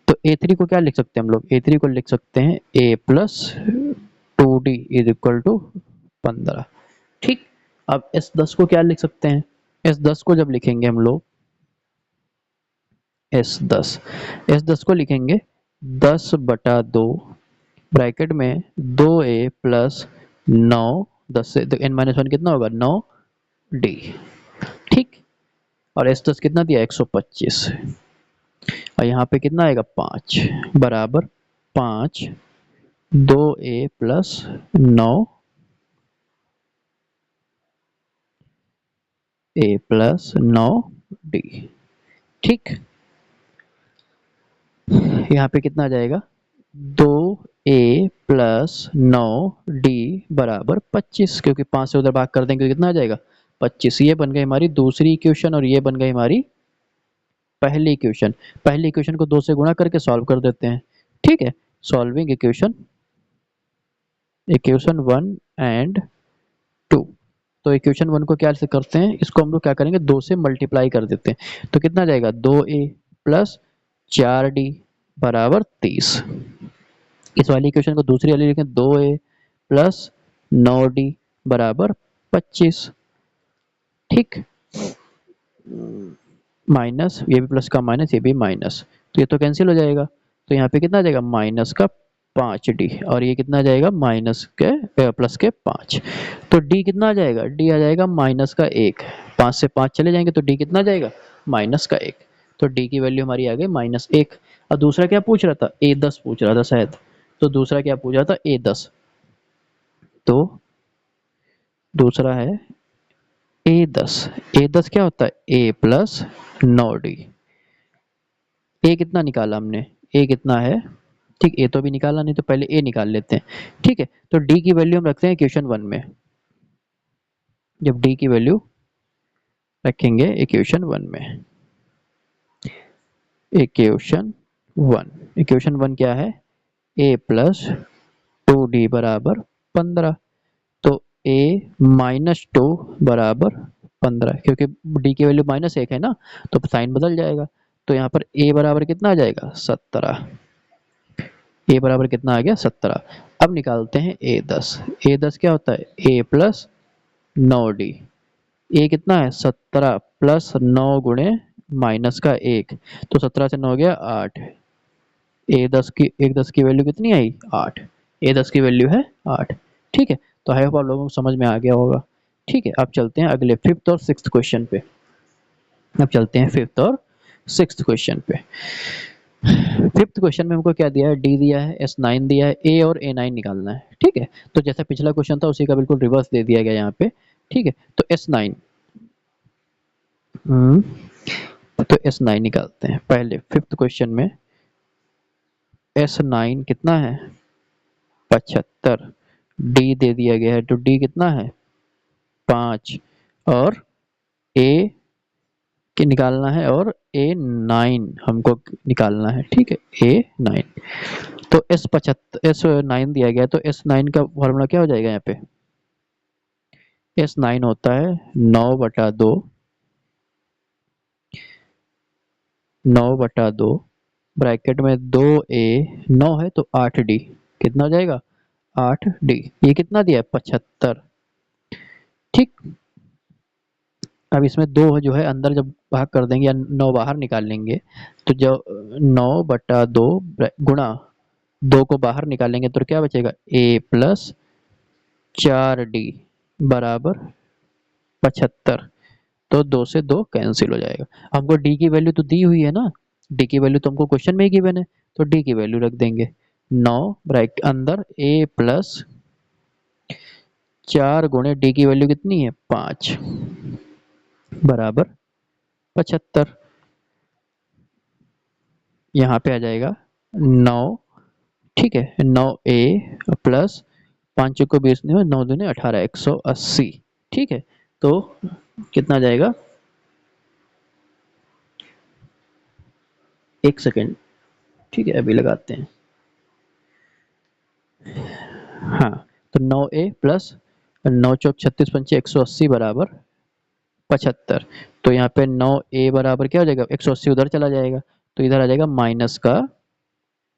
तो A3 को क्या लिख सकते हैं हम लोग, A3 को लिख सकते हैं A plus 2D is equal to 15। ठीक, अब S10 को क्या लिख सकते हैं, S10 को जब लिखेंगे हम लोग, S10 को लिखेंगे 10/2 ब्रैकेट में 2A प्लस 9, 10 से तो n-1 कितना होगा 9D। ठीक, और S10 कितना दिया 125, और यहाँ पे कितना आएगा 5 बराबर 5, 2A plus 9A plus 9D। ठीक, यहाँ पे कितना आ जाएगा 2A प्लस 9D बराबर 25, क्योंकि 5 से उधर भाग कर देंगे तो कितना आ जाएगा 25। ये बन गई हमारी दूसरी इक्वेशन, और ये बन गई हमारी पहली इक्वेशन। पहली इक्वेशन को 2 से गुणा करके सॉल्व कर देते हैं। ठीक है, सॉल्विंग इक्वेशन 1 एंड 2। तो इक्वेशन 1 को क्या से करते हैं, इसको हम लोग क्या करेंगे 2 से मल्टीप्लाई कर देते हैं, तो कितना जाएगा 2A प्लस 4D बराबर 30। इस वाली इक्वेशन को दूसरी वाली लिखें 2A प्लस 9D बराबर 25। ठीक, माइनस, ये भी प्लस का माइनस, ये भी माइनस, तो ये तो कैंसिल हो जाएगा, तो यहाँ पे कितना आ जाएगा माइनस का 5D, और ये कितना आ जाएगा माइनस के प्लस के 5। तो D कितना आ जाएगा, D आ जाएगा माइनस का 1, 5 से 5 चले जाएंगे तो D कितना आ जाएगा माइनस का 1। तो D की वैल्यू हमारी आ गई -1। और दूसरा क्या पूछ रहा था, A10 पूछ रहा था शायद, तो दूसरा क्या पूछ रहा था A10, तो दूसरा है A10। A10 क्या होता है A प्लस 9D। ए कितना निकाला हमने, ए कितना है, ठीक, ए तो भी निकाला नहीं, तो पहले ए निकाल लेते हैं। ठीक है, तो डी की वैल्यू हम रखते हैं इक्वेशन 1 में। जब डी की वैल्यू रखेंगे इक्वेशन 1 में, इक्वेशन 1 क्या है, ए प्लस 2D बराबर 15, तो ए माइनस 2 बराबर 15, क्योंकि डी की वैल्यू -1 है ना, तो साइन बदल जाएगा, तो यहाँ पर ए बराबर कितना आ जाएगा 17। ए बराबर कितना आ गया 17। अब निकालते हैं A10। A10 क्या होता है A प्लस 9D ए कितना है 17 प्लस 9 गुणे माइनस का 1, तो 17 से 9 गया 8। ए 10 की, एक 10 की वैल्यू कितनी आई 8। ए 10 की वैल्यू है 8। ठीक है, तो आई होप आप लोगों को समझ में आ गया होगा। ठीक है, अब चलते हैं अगले फिफ्थ और सिक्स्थ क्वेश्चन पे। अब चलते हैं फिफ्थ और सिक्स्थ क्वेश्चन पे। फिफ्थ क्वेश्चन में हमको क्या दिया है, डी दिया है, S9 दिया है, ए और A9 निकालना है। ठीक है, तो जैसा पिछला क्वेश्चन था उसी का बिल्कुल रिवर्स दे दिया गया यहाँ पे। ठीक है, तो S9, तो S9 निकालते हैं पहले फिफ्थ क्वेश्चन में। S9 कितना है 75, डी दे दिया गया है, तो डी कितना है 5, और ए की निकालना है, और A9 हमको निकालना है। ठीक है, A9, तो S9 दिया गया, तो S9 का फॉर्मूला क्या हो जाएगा यहाँ पे, S9 होता है 9/2, 9/2 ब्रैकेट में 2A, 9 है तो 8D, कितना हो जाएगा 8D। ये कितना दिया है 75। ठीक, अब इसमें दो जो है अंदर जब भाग कर देंगे या 9 बाहर निकाल लेंगे, तो जो 9/2 गुणा 2 को बाहर निकालेंगे तो क्या बचेगा A+4D बराबर 75। तो 2 से 2 कैंसिल हो जाएगा। हमको डी की वैल्यू तो दी हुई है ना, डी की वैल्यू तो हमको क्वेश्चन में ही गिवन है, तो डी की वैल्यू रख देंगे 9 ब्रैकेट अंदर A+4 गुणे डी की वैल्यू कितनी है 5 बराबर 75। यहाँ पे आ जाएगा 9। ठीक है, 9A प्लस 5 को 20 नहीं, 9 दूनी 18, 180। ठीक है, तो कितना आ जाएगा, एक सेकेंड। ठीक है, अभी लगाते हैं। हाँ, तो 9A प्लस 9 चौक 36 पंचे 180 बराबर 75। तो यहाँ पे 9A बराबर क्या हो जाएगा, 180 उधर चला जाएगा, तो इधर आ जाएगा माइनस का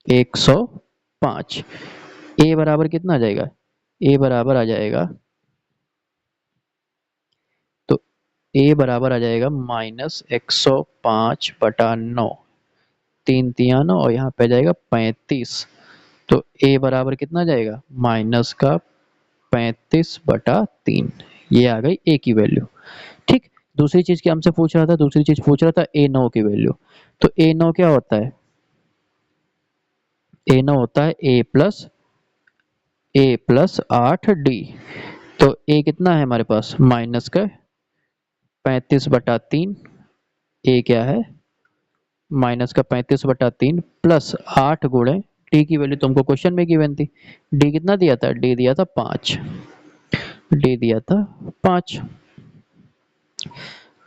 105। ए बराबर कितना आ जाएगा, ए बराबर आ जाएगा, तो ए बराबर आ जाएगा -105/9, 3×3 = 9, और यहाँ पे आ जाएगा 35। तो ए बराबर कितना जाएगा माइनस का 35/3। ये आ गई ए की वैल्यू। ठीक, दूसरी चीज क्या हमसे पूछ रहा था, दूसरी चीज पूछ रहा था A9 की वैल्यू। तो A9 क्या होता है, A9 होता है A+8D। तो ए कितना है हमारे पास माइनस का 35/3, ए क्या है -का 35/3 प्लस 8 गुणे डी की वैल्यू तुमको क्वेश्चन में गिवन थी, डी कितना दिया था, डी दिया था 5, डी दिया था 5।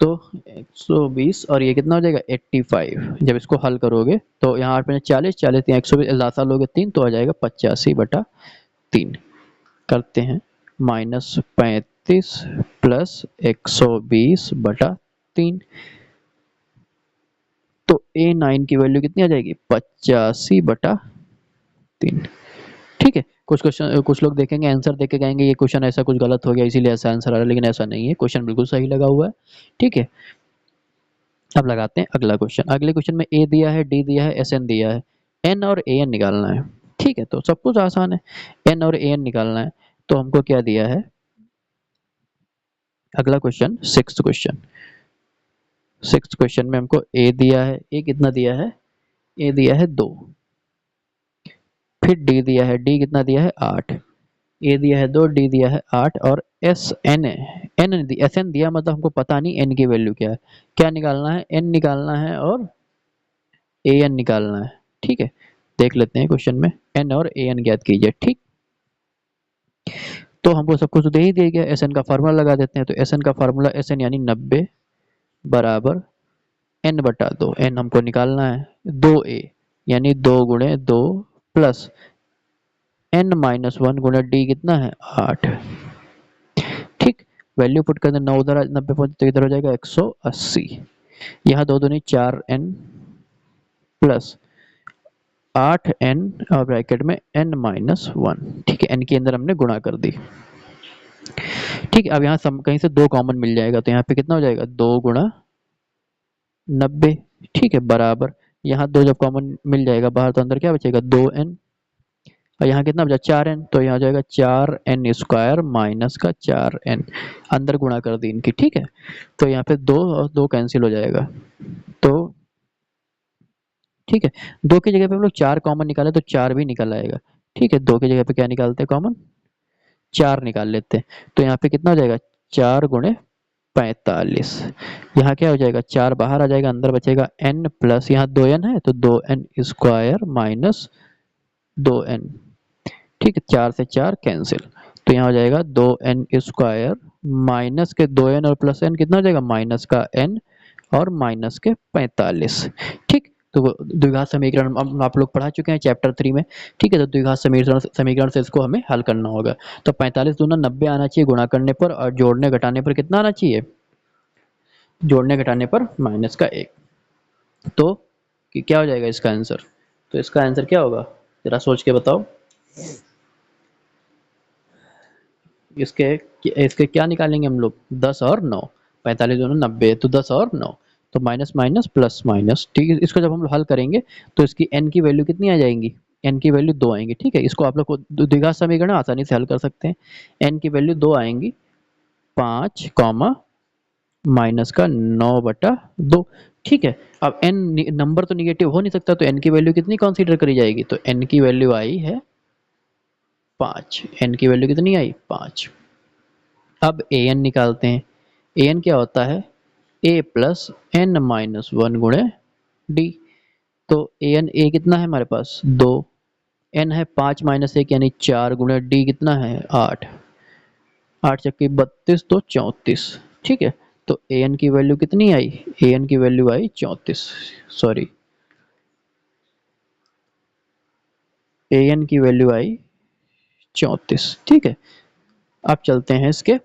तो 120 और ये कितना हो जाएगा 85। जब इसको हल करोगे तो यहाँ 8 में 40, 40 यहाँ 120, लासा लोगे 3 तो आ जाएगा 85/3। करते हैं -35 प्लस 120/3, तो A9 की वैल्यू कितनी आ जाएगी 85/3। ठीक है, कुछ क्वेश्चन कुछ लोग देखेंगे आंसर देख के कहेंगे ये क्वेश्चन ऐसा कुछ गलत हो गया इसीलिए ऐसा आंसर आ रहा है, लेकिन ऐसा नहीं है, क्वेश्चन बिल्कुल सही लगा हुआ है। ठीक है, अब लगाते हैं अगला क्वेश्चन। अगले क्वेश्चन में ए दिया है, डी दिया है, एस एन दिया है, एन और ए एन निकालना है। ठीक है, तो सब कुछ आसान है, एन और ए एन निकालना है। तो हमको क्या दिया है, अगला question sixth question. Sixth question में हमको ए दिया है, ए कितना दिया है, ए दिया है 2, फिर डी दिया है, डी कितना दिया है 8, ए दिया है 2, डी दिया है 8, और एस एन है, एन एस एन दिया मतलब हमको पता नहीं एन की वैल्यू क्या है, क्या निकालना है एन निकालना है और ए एन निकालना है। ठीक है, देख लेते हैं क्वेश्चन में, एन और ए एन ज्ञात कीजिए। ठीक, तो हमको सब कुछ दे ही दिया गया, एस एन का फार्मूला लगा देते हैं। तो एस एन का फार्मूला एस एन यानी 90 बराबर n/2, एन हमको निकालना है 2a यानी 2 गुणे 2 प्लस n-1 गुणे डी कितना है 8। ठीक, वैल्यू पुट कर दें, 9 उधर 90 पहुंचे तो इधर हो जाएगा 180। यहाँ 2 दूनी 4n प्लस 8n और ब्रैकेट में n-1। ठीक है, n के अंदर हमने गुणा कर दी। ठीक है, अब यहाँ कहीं से 2 कॉमन मिल जाएगा तो यहाँ पे कितना हो जाएगा 2 गुणा 90। ठीक है, बराबर यहाँ 2 जब कॉमन मिल जाएगा बाहर तो अंदर क्या बचेगा 2n, और यहाँ कितना बचा 4n, तो यहाँ हो जाएगा 4n स्क्वायर माइनस का 4n, अंदर गुणा कर दी इनकी। ठीक है, तो यहाँ पे 2 और 2 कैंसिल हो जाएगा। तो ठीक है, 2 की जगह पे हम लोग 4 कॉमन निकाले तो 4 भी निकल आएगा। ठीक है, 2 की जगह पे क्या निकालते हैं कॉमन, 4 निकाल लेते हैं। तो यहाँ पे कितना हो जाएगा 4 गुणे 45। यहाँ क्या हो जाएगा 4 बाहर आ जाएगा, अंदर बचेगा n प्लस यहाँ 2n है तो 2n स्क्वायर माइनस 2n। ठीक है, 4 से 4 कैंसिल, तो यहाँ हो जाएगा 2n स्क्वायर माइनस के 2n और प्लस n कितना हो जाएगा माइनस का n और माइनस के 45। ठीक, तो द्विघात समीकरण आप लोग पढ़ा चुके हैं चैप्टर 3 में। ठीक है, तो द्विघात समीकरण से इसको हमें हल करना होगा। तो 45 दूना 90 आना चाहिए गुणा करने पर, और जोड़ने घटाने पर कितना आना चाहिए, जोड़ने घटाने पर माइनस का 1। तो कि क्या हो जाएगा इसका आंसर, तो इसका आंसर क्या होगा जरा सोच के बताओ। इसके इसके क्या निकालेंगे हम लोग 10 और 9, 45 दोनों 90 तो 10 और 9, तो माइनस माइनस प्लस माइनस। ठीक है, इसको जब हम लोग हल करेंगे तो इसकी n की वैल्यू कितनी आ जाएंगी, n की वैल्यू 2 आएंगी। ठीक है, इसको आप लोग को द्विघात समीकरण आसानी से हल कर सकते हैं। n की वैल्यू 2 आएंगी, 5 कॉमा माइनस का 9/2। ठीक है, अब n नंबर तो निगेटिव हो नहीं सकता, तो n की वैल्यू कितनी कंसीडर करी जाएगी, तो n की वैल्यू आई है 5। n की वैल्यू कितनी आई 5। अब an निकालते हैं। an क्या होता है a प्लस n माइनस 1 गुणे d। तो a कितना है हमारे पास 2, n है 5 माइनस 1 यानी 4 गुणे d कितना है 8, 8 चक्की 32 तो 34। ठीक है, तो an की वैल्यू कितनी आई, an की वैल्यू आई 34, सॉरी an की वैल्यू आई 34। ठीक है, अब चलते हैं इसके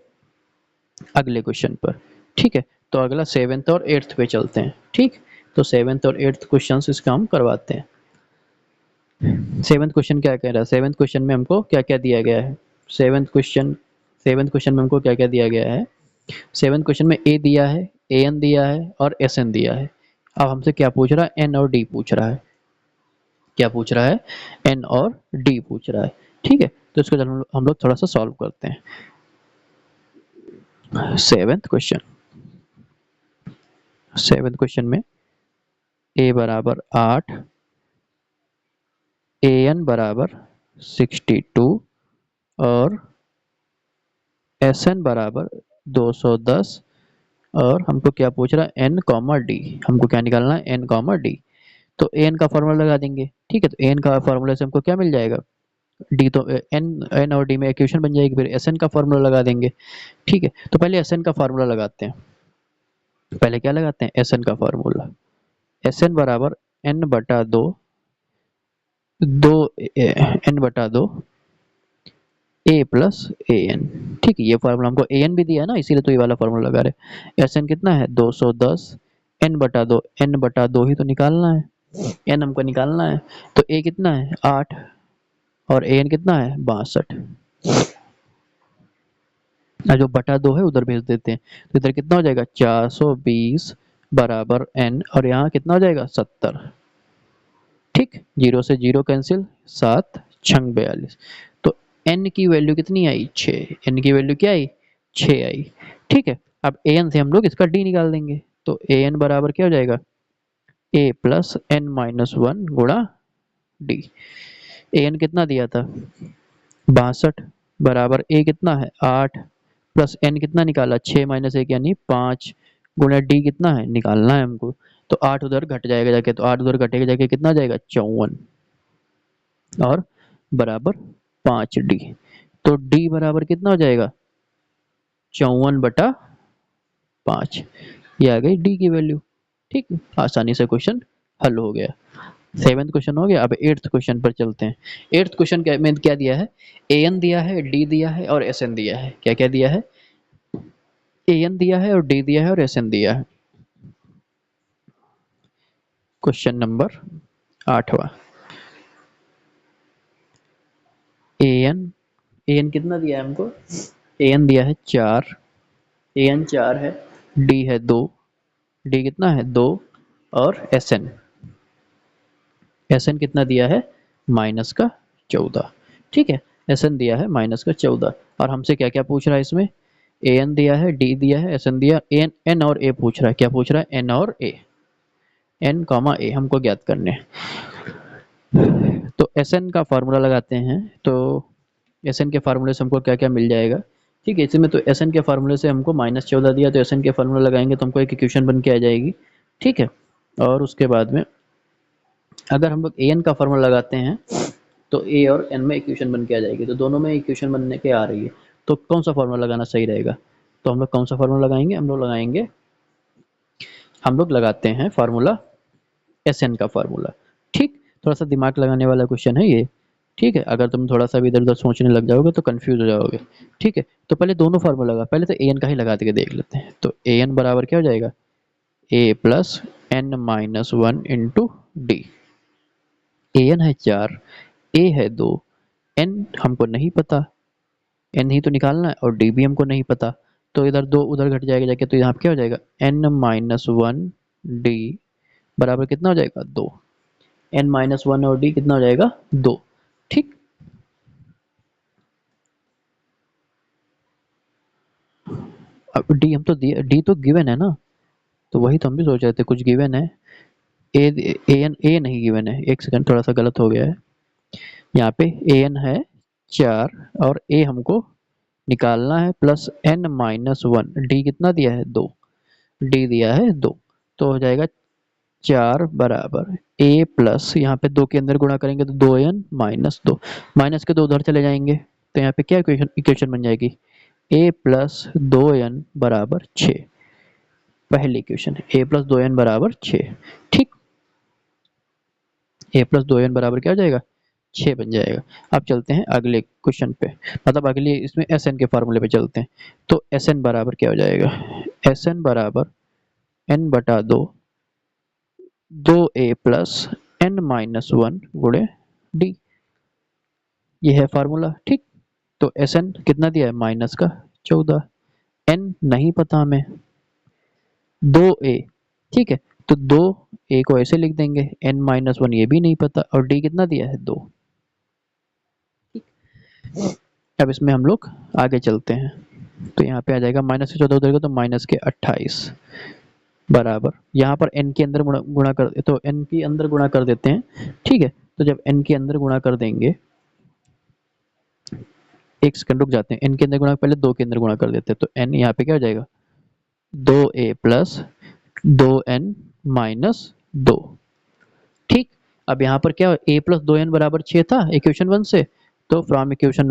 अगले क्वेश्चन पर। ठीक है, तो अगला 7th और 8th पे चलते हैं। ठीक, तो 7th और 8th क्वेश्चन इसका हम करवाते हैं। 7th क्वेश्चन क्या कह रहा है, 7th क्वेश्चन में हमको क्या क्या दिया गया है, 7th क्वेश्चन में हमको क्या क्या दिया गया है। 7th क्वेश्चन में ए दिया है, an दिया है और sn दिया है। अब हमसे क्या पूछ रहा है, n और d पूछ रहा है। क्या पूछ रहा है, n और d पूछ रहा है। ठीक है, तो इसको हम लोग थोड़ा सा सॉल्व करते हैं। 7th क्वेश्चन में a बराबर 8, an बराबर 62 और sn बराबर 210, और हमको क्या पूछ रहा है n कॉमा डी, हमको क्या निकालना है n कॉमा डी। तो an का फॉर्मूला लगा देंगे। ठीक है, तो n का फॉर्मूला से हमको क्या मिल जाएगा d, तो n और d में इक्वेशन बन जाएगी, फिर sn का फॉर्मूला लगा देंगे। ठीक है, तो पहले sn का फॉर्मूला लगाते हैं। पहले क्या लगाते हैं sn का फॉर्मूला, sn बराबर n बटा 2, 2 n बटा 2 a प्लस ए एन। ठीक है, ये फार्मूला हमको ए एन भी दिया है ना, इसीलिए तो ये वाला फार्मूला लगा रहे। एस एन कितना है 210, n/2 ही तो निकालना है, n हमको निकालना है। तो a कितना है 8 और a n कितना है 62, जो बटा 2 है उधर भेज देते हैं। तो इधर कितना हो जाएगा 420 बराबर n, और यहाँ कितना हो जाएगा 70। ठीक, 0 से 0 कैंसिल, 7 छंग 42। तो n की वैल्यू कितनी आई 6, n की वैल्यू क्या आई 6 आई। ठीक है, अब an से हम लोग इसका d निकाल देंगे। तो an बराबर क्या हो जाएगा a प्लस n माइनस 1 गुणा d। an कितना दिया था 62 बराबर a कितना है 8 प्लस n कितना निकाला 6 माइनस 1 यानी 5 गुणा d कितना है निकालना है हमको। तो 8 उधर घट जाएगा जाके, तो 8 उधर घटेगा जाके कितना जाएगा 54 और बराबर 5d। तो d बराबर कितना हो जाएगा 54/5, ये आ गई d की वैल्यू। ठीक, आसानी से क्वेश्चन हल हो गया। 7th क्वेश्चन हो गया। अब 8th क्वेश्चन पर चलते हैं। 8th क्वेश्चन में क्या दिया है, an दिया है, d दिया है और sn दिया है। क्या क्या दिया है, an दिया है और d दिया है और sn दिया है। क्वेश्चन नंबर 8वां, an कितना दिया है हमको ए एन दिया है 4, ए एन 4 है, डी है 2, डी कितना है 2, और एस एन, एस एन कितना दिया है माइनस का 14। ठीक है, एस एन दिया है माइनस का 14, और हमसे क्या क्या पूछ रहा है इसमें, ए एन दिया है, डी दिया है, एस एन दिया, एन एन और ए पूछ रहा है, क्या पूछ रहा है एन और ए, एन कॉमा ए हमको ज्ञात करने हैं। तो एस एन का फार्मूला लगाते हैं, तो एस एन के फार्मूले से हमको क्या क्या मिल जाएगा। ठीक है, इसमें तो एस एन के फार्मूले से हमको -14 दिया, तो एस एन के फार्मूला लगाएंगे तो हमको एक इक्वेशन बन के आ जाएगी। ठीक है, और उसके बाद में अगर हम लोग ए एन का फार्मूला लगाते हैं तो ए और एन में इक्वेशन बन के आ जाएगी, तो दोनों में इक्वेशन बनने के आ रही है, तो कौन सा फार्मूला लगाना सही रहेगा। तो हम लोग कौन सा फार्मूला लगाएंगे, हम लोग लगाते हैं फार्मूला एस एन का फार्मूला। ठीक, थोड़ा सा दिमाग लगाने वाला क्वेश्चन है ये। ठीक है, अगर तुम थोड़ा सा भी इधर उधर सोचने लग जाओगे तो कंफ्यूज हो जाओगे। ठीक है, तो पहले दोनों फार्मूला लगा, पहले तो ए एन का ही लगा के देख लेते हैं। तो ए एन बराबर क्या हो जाएगा, a plus n minus 1 into d. A n है 4, ए है 2, एन हमको नहीं पता, एन ही तो निकालना है, और डी भी हमको नहीं पता, तो इधर 2 उधर घट जाएगा जाके, तो यहाँ पे क्या हो जाएगा एन माइनस 1 डी बराबर कितना हो जाएगा 2, एन माइनस 1 और डी कितना हो जाएगा 2। ठीक, अब डी हम तो दिए, डी तो गिवन है ना, तो वही तो हम भी सोच रहे थे कुछ गिवन है। ए ए एन ए नहीं गिवन है, एक सेकंड थोड़ा सा गलत हो गया है, यहाँ पे ए एन है 4 और ए हमको निकालना है प्लस एन माइनस 1, डी कितना दिया है 2, डी दिया है 2, तो हो जाएगा 4 बराबर ए प्लस, यहाँ पे 2 के अंदर गुणा करेंगे तो 2n माइनस 2, माइनस के 2 उधर चले जाएंगे, तो यहाँ पे क्या इक्वेशन बन जाएगी, ए प्लस 2n बराबर 6। पहली इक्वेशन है ए प्लस 2n बराबर 6। ठीक, ए प्लस 2n बराबर क्या हो जाएगा 6 बन जाएगा। अब चलते हैं अगले क्वेश्चन पे, मतलब अगले इसमें एस एन के फार्मूले पे चलते हैं। तो एस एन बराबर क्या हो जाएगा, एस एन बराबर एन बटा 2, 2a प्लस एन माइनस 1 गुणे डी, ये है फार्मूला। ठीक, तो एस एन कितना दिया है माइनस का 14, एन नहीं पता हमें, 2a। ठीक है, तो 2a को ऐसे लिख देंगे, एन माइनस 1 ये भी नहीं पता, और डी कितना दिया है 2। अब इसमें हम लोग आगे चलते हैं, तो यहाँ पे आ जाएगा माइनस के 14 उधर तो माइनस के 28 बराबर, यहाँ पर n के अंदर गुणा कर, तो n के अंदर गुणा कर देते हैं। ठीक है, तो जब n के अंदर गुणा कर देंगे, एक सेकंड रुक जाते हैं, n के अंदर गुणा पहले 2 के अंदर गुणा कर देते हैं, तो n यहाँ पे क्या हो जाएगा 2a प्लस 2n माइनस 2। ठीक, अब यहाँ पर क्या a प्लस 2n बराबर 6 था इक्वेशन 1 से, तो फ्रॉम इक्वेशन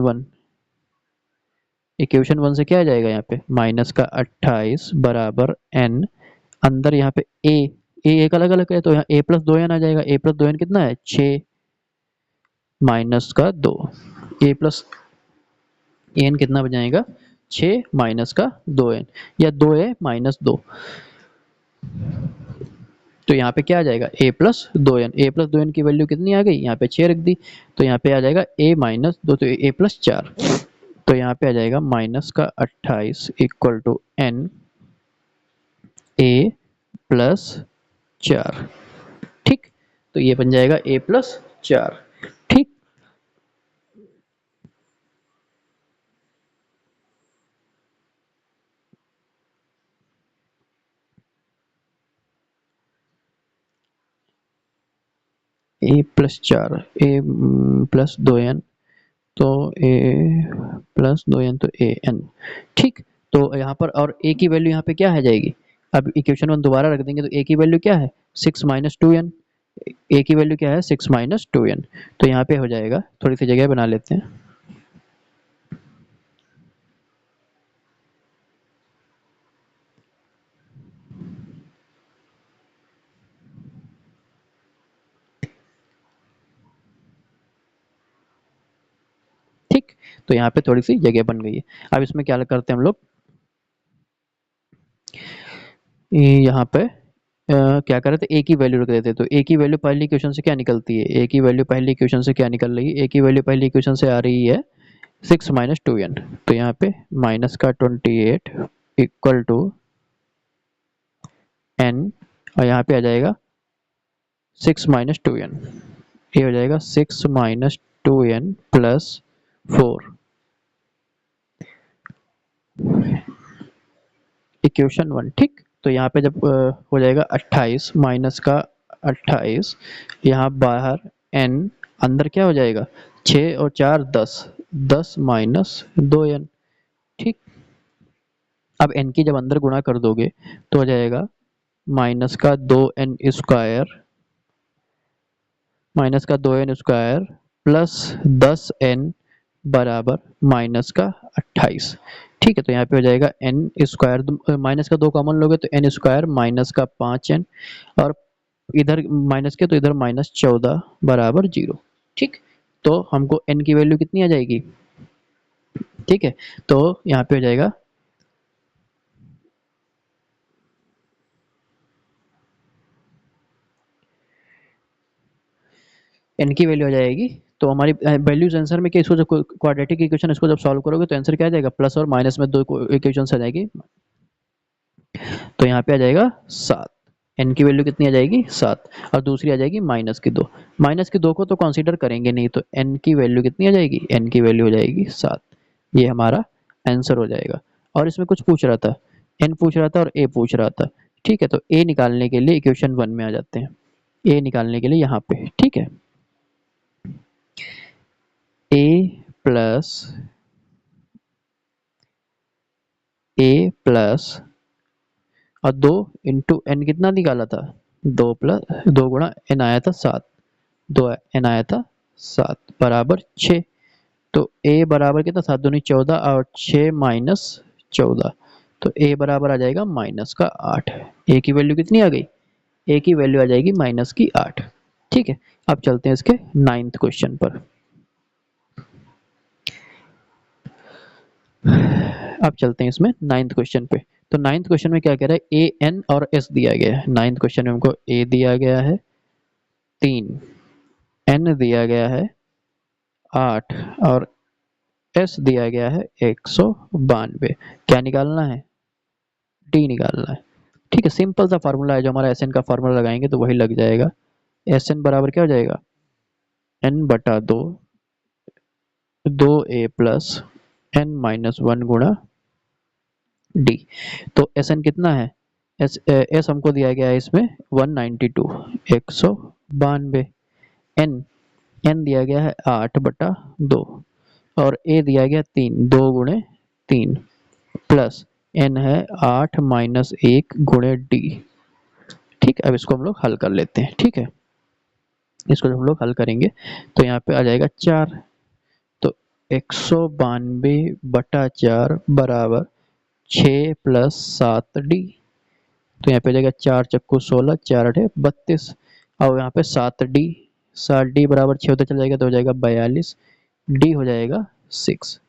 1 से क्या आ जाएगा यहाँ पे माइनस का 28 बराबर n, अंदर यहाँ पे a एक अलग अलग है, तो यहाँ a प्लस 2n आ जाएगा, a प्लस 2n कितना है 6 माइनस का 2, a प्लस n कितना बन जाएगा 6 माइनस का 2n, या 2a माइनस 2, तो यहाँ पे क्या आ जाएगा a plus 2n, a plus 2n की वैल्यू कितनी आ गई यहाँ पे 6 रख दी, तो यहाँ पे आ जाएगा a माइनस 2, तो a प्लस 4, तो यहाँ पे आ जाएगा माइनस का 28 equal to n a plus 4। ठीक, तो ये बन जाएगा a प्लस 4। ठीक, a plus 4, a plus 2n, तो a प्लस 2n तो a n। ठीक, तो यहाँ पर और a की वैल्यू यहाँ पे क्या है जाएगी, अब इक्वेशन 1 दोबारा रख देंगे, तो a की वैल्यू क्या है 6 माइनस 2n, a की वैल्यू क्या है 6 माइनस 2n, तो यहाँ पे हो जाएगा, थोड़ी सी जगह बना लेते हैं। ठीक, तो यहाँ पे थोड़ी सी जगह बन गई है। अब इसमें क्या करते हैं हम लोग, यहाँ पे क्या कर रहे थे, ए की वैल्यू रख देते, तो ए की वैल्यू पहली इक्वेशन से क्या निकलती है, ए की वैल्यू पहली इक्वेशन से क्या निकल रही है, ए की वैल्यू पहली इक्वेशन से आ रही है 6 माइनस 2n, तो यहाँ पे माइनस का 28 इक्वल टू n, और यहाँ पे आ जाएगा 6 माइनस 2n, ये हो जाएगा 6 माइनस 2n प्लस 4, इक्वेशन 1। ठीक, तो यहाँ पे जब हो जाएगा 28 माइनस का 28, यहाँ बाहर n, अंदर क्या हो जाएगा 6 और 4 10, 10 माइनस 2n। ठीक, अब n की जब अंदर गुणा कर दोगे तो हो जाएगा माइनस का 2n स्क्वायर, माइनस का 2n स्क्वायर प्लस 10n बराबर माइनस का 28। ठीक है, तो यहाँ पे हो जाएगा n स्क्वायर, माइनस का 2 कॉमन लोगे तो n स्क्वायर माइनस का 5n, और इधर माइनस के तो इधर माइनस 14 बराबर 0। ठीक, तो हमको n की वैल्यू कितनी आ जाएगी। ठीक है, तो यहाँ पे हो जाएगा n की वैल्यू आ जाएगी, तो हमारी वैल्यूज आंसर में क्या, इसको जो क्वाड्रेटिक इक्वेशन इसको जब सॉल्व करोगे तो आंसर क्या आ जाएगा, प्लस और माइनस में दो इक्वेशन आ जाएगी, तो यहाँ पे आ जाएगा 7। n की वैल्यू कितनी आ जाएगी 7, और दूसरी आ जाएगी माइनस की 2। माइनस की 2 को तो कंसीडर करेंगे नहीं, तो n की वैल्यू कितनी आ जाएगी, n की वैल्यू हो जाएगी 7। ये हमारा आंसर हो जाएगा। और इसमें कुछ पूछ रहा था, n पूछ रहा था और a पूछ रहा था। ठीक है, तो a निकालने के लिए इक्वेशन 1 में आ जाते हैं, a निकालने के लिए यहाँ पे। ठीक है, a प्लस और 2 इंटू एन कितना निकाला था, 2 प्लस 2 गुणा एन आया था 7, 2 एन आया था 7 बराबर 6। तो ए बराबर कितना, 7 दूनी 14 और 6 माइनस 14, तो ए बराबर आ जाएगा माइनस का 8। ए की वैल्यू कितनी आ गई, ए की वैल्यू आ जाएगी माइनस की 8। ठीक है, अब चलते हैं इसके 9th क्वेश्चन पर। अब चलते हैं इसमें 9th क्वेश्चन पे। तो 9th क्वेश्चन में क्या कह रहा है, ए एन और एस दिया गया है। 9th क्वेश्चन में हमको ए दिया गया है 3, एन दिया गया है 8 और एस दिया गया है 192। क्या निकालना है, डी निकालना है। ठीक है, सिंपल सा फार्मूला है, जो हमारा एस एन का फार्मूला लगाएंगे तो वही लग जाएगा। एस एन बराबर क्या हो जाएगा, एन बटा 2, 2a प्लस एन माइनस 1 गुणा डी। तो एस एन कितना है, एस हमको दिया गया है इसमें 192, 192। एन एन दिया गया है 8 बटा 2, और ए दिया गया 3, 2 गुणे 3 प्लस एन है 8 माइनस 1 गुणे डी। ठीक, अब इसको हम लोग हल कर लेते हैं। ठीक है, इसको जब हम लोग हल करेंगे तो यहाँ पे आ जाएगा 4, तो 192 बटा 4 बराबर 6 प्लस 7 डी। तो यहाँ पे जाएगा 4 चक्कू 16, 4 अठे 32, और यहाँ पे 7 डी, 7 डी बराबर 6 होता चला जाएगा तो हो जाएगा 42, डी हो जाएगा 6।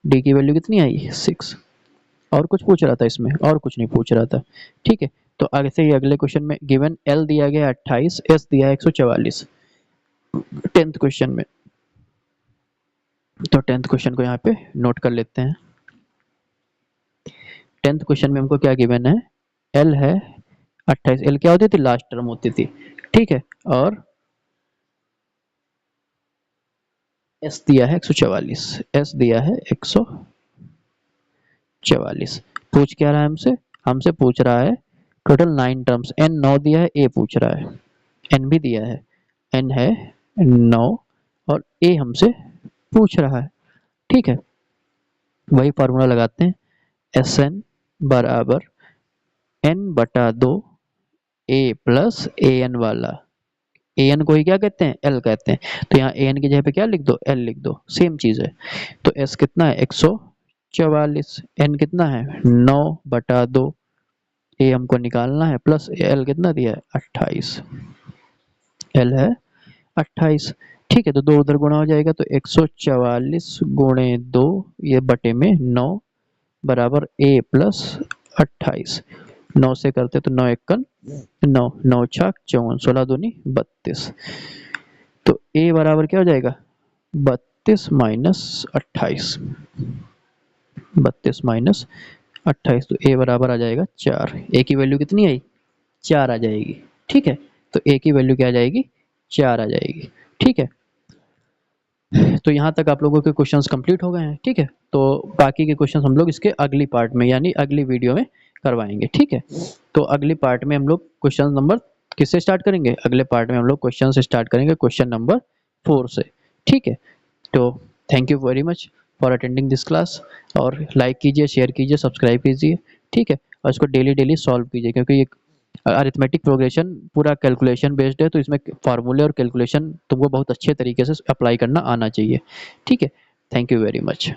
डी की वैल्यू कितनी आई 6। और कुछ पूछ रहा था इसमें, और कुछ नहीं पूछ रहा था। ठीक है, तो आगे से ये अगले क्वेश्चन में गिवन एल दिया गया 28, एस दिया है 144 10th क्वेश्चन में। तो 10th क्वेश्चन को यहाँ पे नोट कर लेते हैं। 10th क्वेश्चन में हमको क्या गिवन है, एल है 28, एल क्या होती थी, लास्ट टर्म होती थी। ठीक है, और एस दिया है 144, एस दिया है 144। पूछ क्या रहा है हमसे, हमसे पूछ रहा है टोटल 9 टर्म्स, एन 9 दिया है, ए पूछ रहा है, एन भी दिया है, एन है 9 और ए हमसे पूछ रहा है। ठीक है, वही फार्मूला लगाते हैं, एस एन बराबर एन बटा 2 ए प्लस ए एन वाला, ए एन को ही क्या कहते हैं, एल कहते हैं, तो यहाँ ए एन की जगह पे क्या लिख दो, एल लिख दो, सेम चीज है। तो एस कितना है 144, एन कितना है 9 बटा 2, ए हमको निकालना है, प्लस एल कितना दिया है 28, एल है 28। ठीक है, तो 2 उधर गुणा हो जाएगा, तो 144 गुणे 2 ये बटे में 9 बराबर ए प्लस 28। 9 से करते तो 9 एकन 9, 9 छक 54, 16 दूनी 32। तो ए बराबर क्या हो जाएगा 32 माइनस 28, 32 माइनस 28, तो ए बराबर आ जाएगा 4। ए की वैल्यू कितनी आई? 4 आ जाएगी। ठीक है, तो ए की वैल्यू क्या आ जाएगी? 4 आ जाएगी। ठीक है, तो यहाँ तक आप लोगों के क्वेश्चंस कंप्लीट हो गए हैं। ठीक है, तो बाकी के क्वेश्चंस हम लोग इसके अगली पार्ट में यानी अगली वीडियो में करवाएंगे। ठीक है, तो अगली पार्ट में हम लोग क्वेश्चन नंबर किससे स्टार्ट करेंगे? अगले पार्ट में हम लोग क्वेश्चन से स्टार्ट करेंगे, क्वेश्चन नंबर 4 से। ठीक है, तो thank you very much for attending this class, और लाइक कीजिए, शेयर कीजिए, सब्सक्राइब कीजिए। ठीक है, और इसको डेली डेली सॉल्व कीजिए, क्योंकि ये अरिथमेटिक प्रोग्रेशन पूरा कैलकुलेशन बेस्ड है, तो इसमें फार्मूले और कैलकुलेशन तुमको बहुत अच्छे तरीके से अप्लाई करना आना चाहिए। ठीक है, थैंक यू वेरी मच।